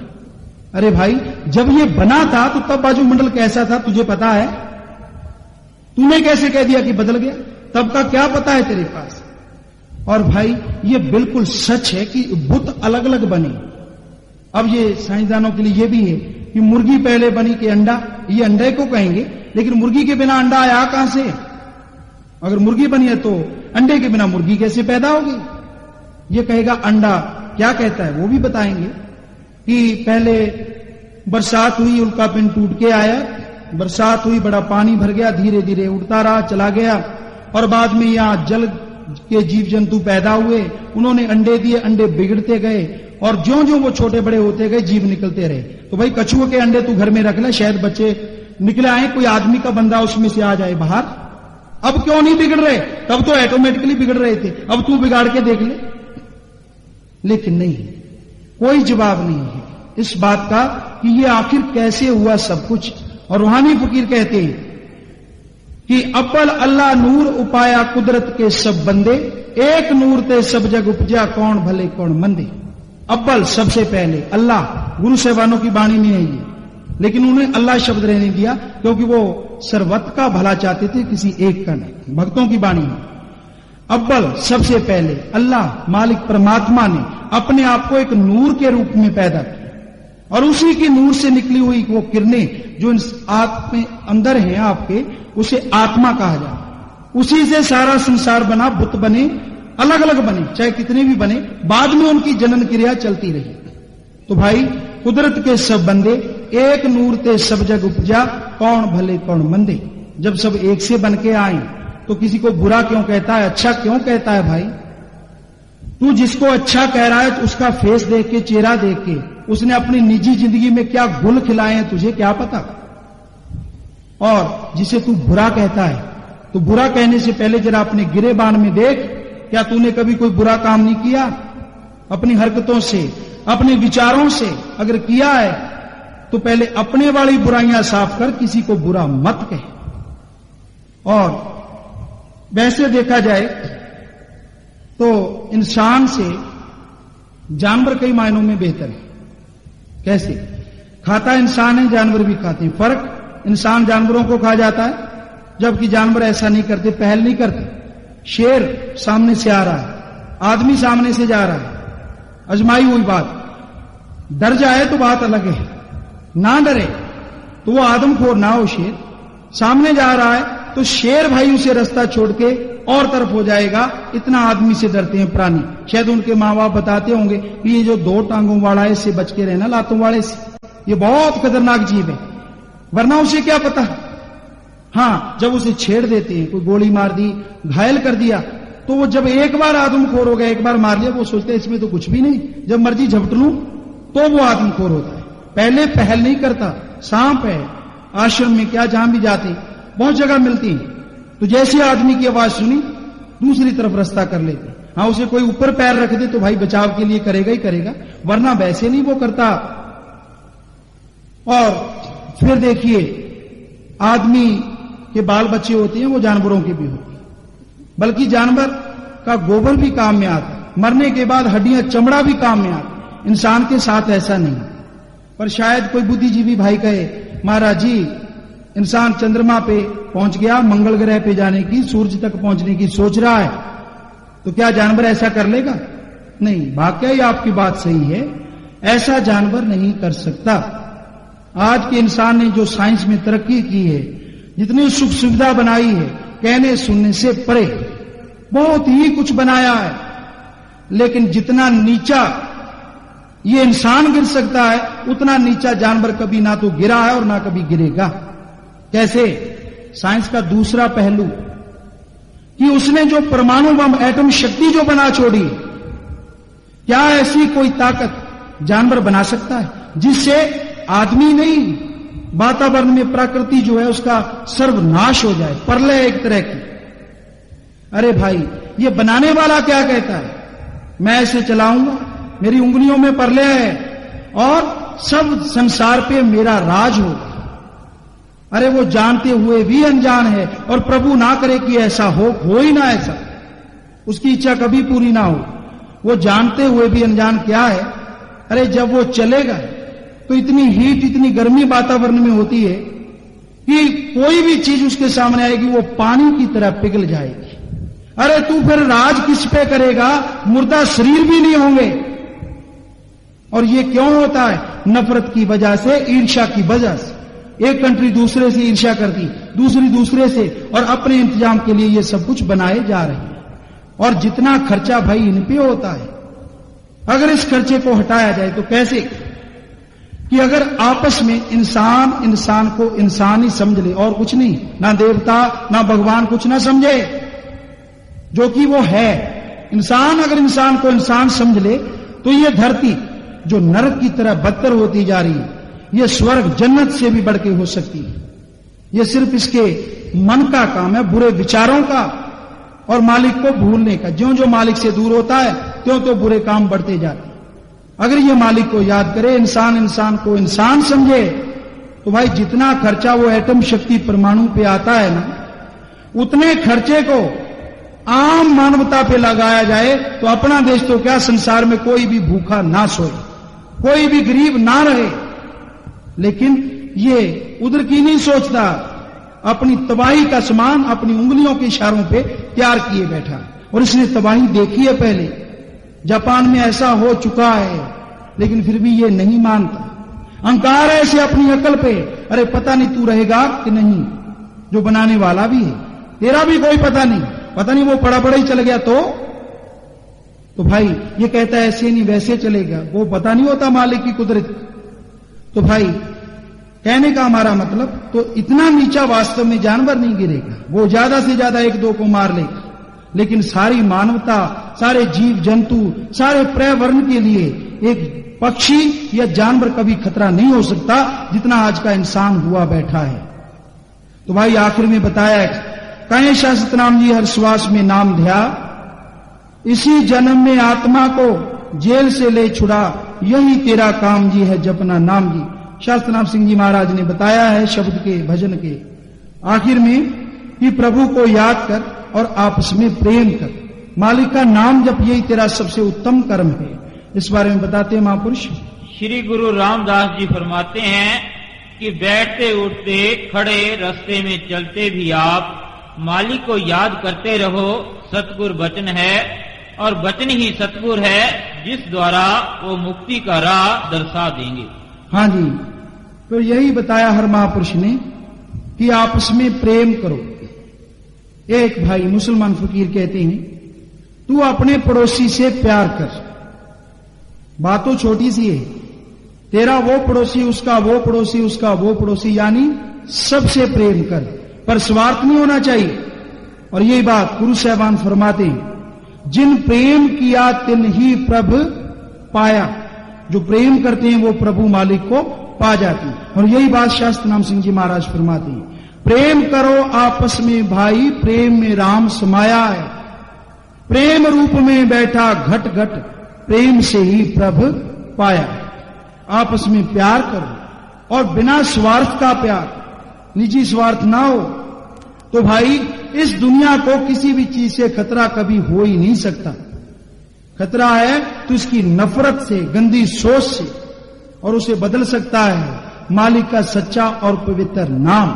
अरे भाई, जब ये बना था तो तब वायुमंडल कैसा था तुझे पता है? तूने कैसे कह दिया कि बदल गया? तब का क्या पता है तेरे पास? और भाई ये बिल्कुल सच है कि बुत अलग अलग बने। अब ये साइंसदानों के लिए ये भी है कि मुर्गी पहले बनी कि अंडा, ये अंडे को कहेंगे, लेकिन मुर्गी के बिना अंडा आया कहां से? अगर मुर्गी बनी है तो अंडे के बिना मुर्गी कैसे पैदा होगी? ये कहेगा अंडा क्या कहता है वो भी बताएंगे कि पहले बरसात हुई, उल्का पिंड टूट के आया, बरसात हुई, बड़ा पानी भर गया, धीरे धीरे उड़ता रहा, चला गया, और बाद में यहां जल के जीव जंतु पैदा हुए, उन्होंने अंडे दिए, अंडे बिगड़ते गए, और ज्यों ज्यों वो छोटे बड़े होते गए जीव निकलते रहे। तो भाई कछुए के अंडे तू घर में रख ले, शायद बच्चे निकले आए, कोई आदमी का बंदा उसमें से आ जाए बाहर। अब क्यों नहीं बिगड़ रहे? तब तो ऑटोमेटिकली बिगड़ रहे थे, अब तू बिगाड़ के देख ले। लेकिन नहीं, कोई जवाब नहीं है इस बात का कि ये आखिर कैसे हुआ सब कुछ। और रूहानी फकीर कहते हैं कि अव्वल अल्लाह नूर उपाया कुदरत के सब बंदे, एक नूर ते सब जग उपजा कौन भले कौन मंदे। अव्वल सबसे पहले अल्लाह, गुरु साहबानों की वाणी में है ये, लेकिन उन्हें अल्लाह शब्द रहने दिया क्योंकि वो सर्वत का भला चाहते थे, किसी एक का नहीं। भक्तों की वाणी में अव्वल सबसे पहले अल्लाह मालिक परमात्मा ने अपने आप को एक नूर के रूप में पैदा किया, और उसी की नूर से निकली हुई वो किरणें जो आप में अंदर हैं आपके, उसे आत्मा कहा जाए। उसी से सारा संसार बना, बुत बने, अलग अलग बने, चाहे कितने भी बने, बाद में उनकी जनन क्रिया चलती रही। तो भाई कुदरत के सब बंदे, एक नूर ते सब जग उपजा कौन भले कौन मंदे। जब सब एक से बन के आए तो किसी को बुरा क्यों कहता है, अच्छा क्यों कहता है? भाई तू जिसको अच्छा कह रहा है तो उसका फेस देख के, चेहरा देख के, उसने अपनी निजी जिंदगी में क्या गुल खिलाए हैं तुझे क्या पता? और जिसे तू बुरा कहता है तो बुरा कहने से पहले जरा अपने गिरेबान में देख, क्या तूने कभी कोई बुरा काम नहीं किया? अपनी हरकतों से, अपने विचारों से अगर किया है तो पहले अपने वाली बुराइयां साफ कर, किसी को बुरा मत कह। और वैसे देखा जाए तो इंसान से जानवर कई मायनों में बेहतर है। कैसे? खाता इंसान है, जानवर भी खाते हैं। फर्क, इंसान जानवरों को खा जाता है, जबकि जानवर ऐसा नहीं करते, पहल नहीं करते। शेर सामने से आ रहा है, आदमी सामने से जा रहा है, अजमाई हुई बात, डर जाए तो बात अलग है, ना डरे तो वो आदमखोर ना हो। शेर सामने जा रहा है तो शेर भाई उसे रास्ता छोड़ के और तरफ हो जाएगा। इतना आदमी से डरते हैं प्राणी। शायद उनके माँ बाप बताते होंगे कि ये जो दो टांगों वाला है इससे बच के रहना, लातों वाले से, ये बहुत खतरनाक जीव है, वरना उसे क्या पता। हाँ, जब उसे छेड़ देते हैं, कोई गोली मार दी, घायल कर दिया, तो वो जब एक बार आदमखोर हो गया, एक बार मार लिया, वो सोचते हैं इसमें तो कुछ भी नहीं, जब मर्जी झपट लूं, तो वो आदमखोर होता है। पहले पहल नहीं करता। सांप है, आश्रम में क्या जहां भी जाते बहुत जगह मिलती है, तो जैसे आदमी की आवाज सुनी दूसरी तरफ रास्ता कर लेते। हाँ, उसे कोई ऊपर पैर रख दे तो भाई बचाव के लिए करेगा ही करेगा, वरना वैसे नहीं वो करता। और फिर देखिए, आदमी के बाल बच्चे होते हैं वो जानवरों के भी होते हैं, बल्कि जानवर का गोबर भी काम में आता है, मरने के बाद हड्डियां चमड़ा भी काम में आता है। इंसान के साथ ऐसा नहीं। पर शायद कोई बुद्धिजीवी भाई कहे, महाराज जी इंसान चंद्रमा पे पहुंच गया, मंगल ग्रह पे जाने की, सूर्य तक पहुंचने की सोच रहा है, तो क्या जानवर ऐसा कर लेगा? नहीं, वाकई आपकी बात सही है, ऐसा जानवर नहीं कर सकता। आज के इंसान ने जो साइंस में तरक्की की है, जितनी सुख सुविधा बनाई है, कहने सुनने से परे बहुत ही कुछ बनाया है, लेकिन जितना नीचा ये इंसान गिर सकता है उतना नीचा जानवर कभी ना तो गिरा है और ना कभी गिरेगा। कैसे? साइंस का दूसरा पहलू कि उसने जो परमाणु बम एटम शक्ति जो बना छोड़ी, क्या ऐसी कोई ताकत जानवर बना सकता है जिससे आदमी नहीं, वातावरण में प्रकृति जो है उसका सर्वनाश हो जाए, प्रलय एक तरह की। अरे भाई, ये बनाने वाला क्या कहता है? मैं ऐसे चलाऊंगा, मेरी उंगलियों में प्रलय है और सब संसार पे मेरा राज होगा। अरे वो जानते हुए भी अनजान है, और प्रभु ना करे कि ऐसा हो ही ना, ऐसा उसकी इच्छा कभी पूरी ना हो। वो जानते हुए भी अनजान क्या है? अरे जब वो चलेगा तो इतनी हीट, इतनी गर्मी वातावरण में होती है कि कोई भी चीज उसके सामने आएगी वो पानी की तरह पिघल जाएगी। अरे तू फिर राज किस पे करेगा? मुर्दा शरीर भी नहीं होंगे। और ये क्यों होता है? नफरत की वजह से, ईर्ष्या की वजह से। एक कंट्री दूसरे से ईर्ष्या करती, दूसरी दूसरे से, और अपने इंतजाम के लिए ये सब कुछ बनाए जा रहे हैं। और जितना खर्चा भाई इन पे होता है, अगर इस खर्चे को हटाया जाए तो कैसे? कि अगर आपस में इंसान को इंसान ही समझ ले और कुछ नहीं, ना देवता ना भगवान कुछ ना समझे, जो कि वो है इंसान, अगर इंसान को इंसान समझ ले तो ये धरती जो नरक की तरह बदतर होती जा रही है, ये स्वर्ग जन्नत से भी बढ़ के हो सकती है। ये सिर्फ इसके मन का काम है, बुरे विचारों का और मालिक को भूलने का। ज्यों जो मालिक से दूर होता है त्यों तो बुरे काम बढ़ते जाते हैं। अगर ये मालिक को याद करे, इंसान को इंसान समझे, तो भाई जितना खर्चा वो एटम शक्ति परमाणु पे आता है ना, उतने खर्चे को आम मानवता पे लगाया जाए तो अपना देश तो क्या, संसार में कोई भी भूखा ना सोए, कोई भी गरीब ना रहे। लेकिन ये उधर की नहीं सोचता, अपनी तबाही का सामान अपनी उंगलियों के इशारों पे तैयार किए बैठा, और इसने तबाही देखी है पहले। जापान में ऐसा हो चुका है, लेकिन फिर भी ये नहीं मानता। अहंकार है ऐसे अपनी अकल पे, अरे पता नहीं तू रहेगा कि नहीं, जो बनाने वाला भी है, तेरा भी कोई पता नहीं वो पड़ा ही चल गया तो भाई ये कहता है ऐसे नहीं वैसे चलेगा, वो पता नहीं होता मालिक की कुदरत। तो भाई कहने का हमारा मतलब, तो इतना नीचा वास्तव में जानवर नहीं गिरेगा, वो ज्यादा से ज्यादा एक दो को मार लेगा, लेकिन सारी मानवता, सारे जीव जंतु, सारे पर्यावरण के लिए एक पक्षी या जानवर कभी खतरा नहीं हो सकता जितना आज का इंसान हुआ बैठा है। तो भाई आखिर में बताया, कहें शास्त्र नाम जी हर श्वास में नाम ध्या, इसी जन्म में आत्मा को जेल से ले छुड़ा, यही तेरा काम जी है जपना नाम जी। शास्त्र नाम सिंह जी महाराज ने बताया है शब्द के भजन के आखिर में कि प्रभु को याद कर और आपस में प्रेम कर, मालिक का नाम जप, यही तेरा सबसे उत्तम कर्म है। इस बारे में बताते हैं महापुरुष श्री गुरु रामदास जी फरमाते हैं कि बैठते उठते खड़े रास्ते में चलते भी आप मालिक को याद करते रहो। सतगुर वचन है और वचन ही सतगुर है, जिस द्वारा वो मुक्ति का राह दर्शा देंगे। हाँ जी, तो यही बताया हर महापुरुष ने कि आपस में प्रेम करो। एक भाई मुसलमान फकीर कहते हैं, तू अपने पड़ोसी से प्यार कर। बात तो छोटी सी है, तेरा वो पड़ोसी, उसका वो पड़ोसी, उसका वो पड़ोसी, यानी सबसे प्रेम कर, पर स्वार्थ नहीं होना चाहिए। और यही बात गुरु साहबान फरमाते हैं, जिन प्रेम किया तिन ही प्रभु पाया। जो प्रेम करते हैं वो प्रभु मालिक को पा जाते हैं। और यही बात शास्त्र नाम सिंह जी महाराज फरमाते हैं, प्रेम करो आपस में भाई, प्रेम में राम समाया है। प्रेम रूप में बैठा घट घट, प्रेम से ही प्रभु पाया। आपस में प्यार करो और बिना स्वार्थ का प्यार, निजी स्वार्थ ना हो। तो भाई इस दुनिया को किसी भी चीज से खतरा कभी हो ही नहीं सकता। खतरा है तो इसकी नफरत से, गंदी सोच से, और उसे बदल सकता है मालिक का सच्चा और पवित्र नाम।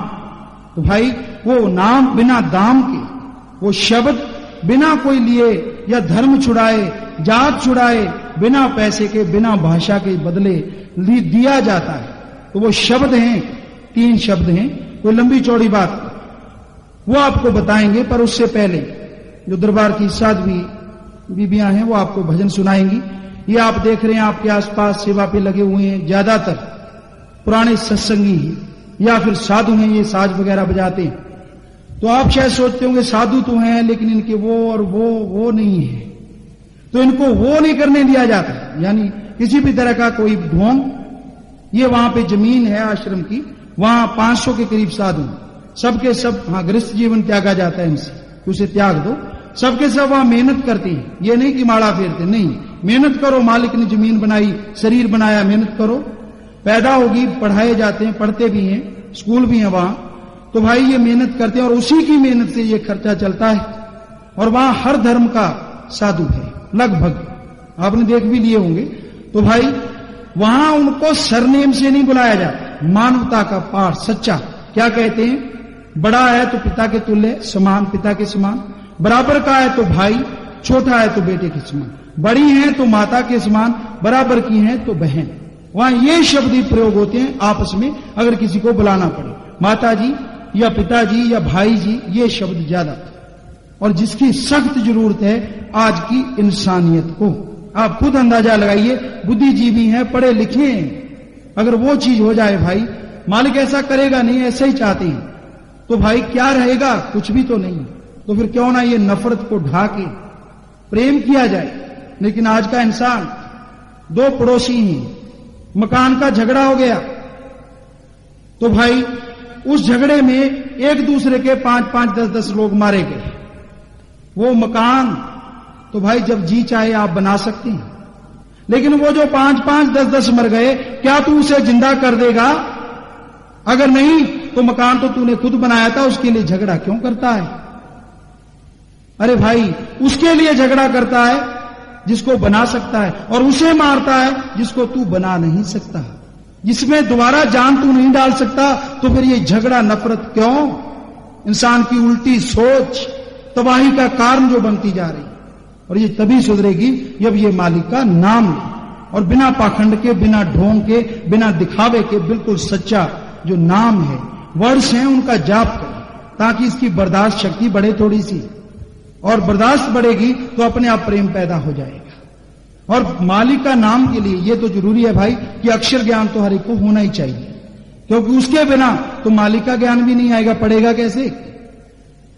तो भाई वो नाम बिना दाम के, वो शब्द बिना कोई लिए या धर्म छुड़ाए, जात छुड़ाए, बिना पैसे के, बिना भाषा के बदले दिया जाता है। तो वो शब्द हैं, 3 शब्द हैं, कोई लंबी चौड़ी बात वो आपको बताएंगे। पर उससे पहले जो दरबार की साध्वी बीबियां हैं वो आपको भजन सुनाएंगी। ये आप देख रहे हैं आपके आसपास सेवा पे लगे हुए हैं, ज्यादातर पुराने सत्संगी ही या फिर साधु हैं, ये साज वगैरह बजाते हैं। तो आप शायद सोचते होंगे साधु तो हैं लेकिन इनके वो और वो नहीं है, तो इनको वो नहीं करने दिया जाता, यानी किसी भी तरह का कोई ढोंग। ये वहां पे जमीन है आश्रम की, वहां 500 के करीब साधु, सबके सब हाँ गृहस्थ जीवन त्यागा जाता है इनसे, उसे त्याग दो। सबके सब वहां मेहनत करते हैं, ये नहीं कि माड़ा फेरते, नहीं, मेहनत करो, मालिक ने जमीन बनाई, शरीर बनाया, मेहनत करो, पैदा होगी, पढ़ाए जाते हैं, पढ़ते भी हैं, स्कूल भी है वहां। तो भाई ये मेहनत करते हैं और उसी की मेहनत से ये खर्चा चलता है। और वहां हर धर्म का साधु है लगभग, आपने देख भी लिए होंगे। तो भाई वहां उनको सरनेम से नहीं बुलाया जाता, मानवता का पाठ सच्चा। क्या कहते हैं, बड़ा है तो पिता के तुल्य समान, पिता के समान, बराबर का है तो भाई, छोटा है तो बेटे के समान, बड़ी है तो माता के समान, बराबर की है तो बहन। वहां ये शब्द ही प्रयोग होते हैं आपस में, अगर किसी को बुलाना पड़े, माता जी या पिताजी या भाई जी, ये शब्द ज्यादा। और जिसकी सख्त जरूरत है आज की इंसानियत को, आप खुद अंदाजा लगाइए, बुद्धिजीवी हैं, पढ़े लिखे हैं, अगर वो चीज हो जाए भाई, मालिक ऐसा करेगा नहीं, ऐसे ही चाहते हैं, तो भाई क्या रहेगा, कुछ भी तो नहीं। तो फिर क्यों ना ये नफरत को ढाके प्रेम किया जाए। लेकिन आज का इंसान, 2 पड़ोसी हैं, मकान का झगड़ा हो गया, तो भाई उस झगड़े में एक दूसरे के 5-5, 10-10 लोग मारे गए। वो मकान तो भाई जब जी चाहे आप बना सकते हैं, लेकिन वो जो 5-5, 10-10 मर गए, क्या तू उसे जिंदा कर देगा? अगर नहीं तो मकान तो तूने खुद बनाया था, उसके लिए झगड़ा क्यों करता है? अरे भाई उसके लिए झगड़ा करता है जिसको बना सकता है, और उसे मारता है जिसको तू बना नहीं सकता, जिसमें दोबारा जान तू नहीं डाल सकता। तो फिर ये झगड़ा नफरत क्यों? इंसान की उल्टी सोच तबाही का कारण जो बनती जा रही, और ये तभी सुधरेगी जब ये मालिक का नाम ले, और बिना पाखंड के, बिना ढोंग के, बिना दिखावे के, बिल्कुल सच्चा जो नाम है, वर्ड्स हैं, उनका जाप करें, ताकि इसकी बर्दाश्त शक्ति बढ़े थोड़ी सी, और बर्दाश्त बढ़ेगी तो अपने आप प्रेम पैदा हो जाएगा। और मालिक का नाम के लिए ये तो जरूरी है भाई कि अक्षर ज्ञान तो हर एक को होना ही चाहिए, क्योंकि उसके बिना तो मालिक का ज्ञान भी नहीं आएगा। पढ़ेगा कैसे?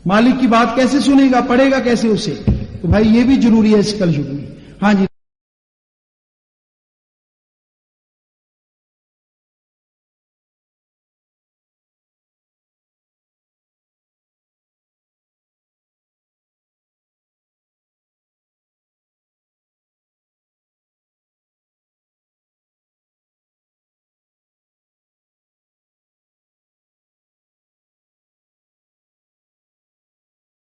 मालिक की बात कैसे सुनेगा? पढ़ेगा कैसे उसे? तो भाई ये भी जरूरी है इस कलयुग में। हाँ जी।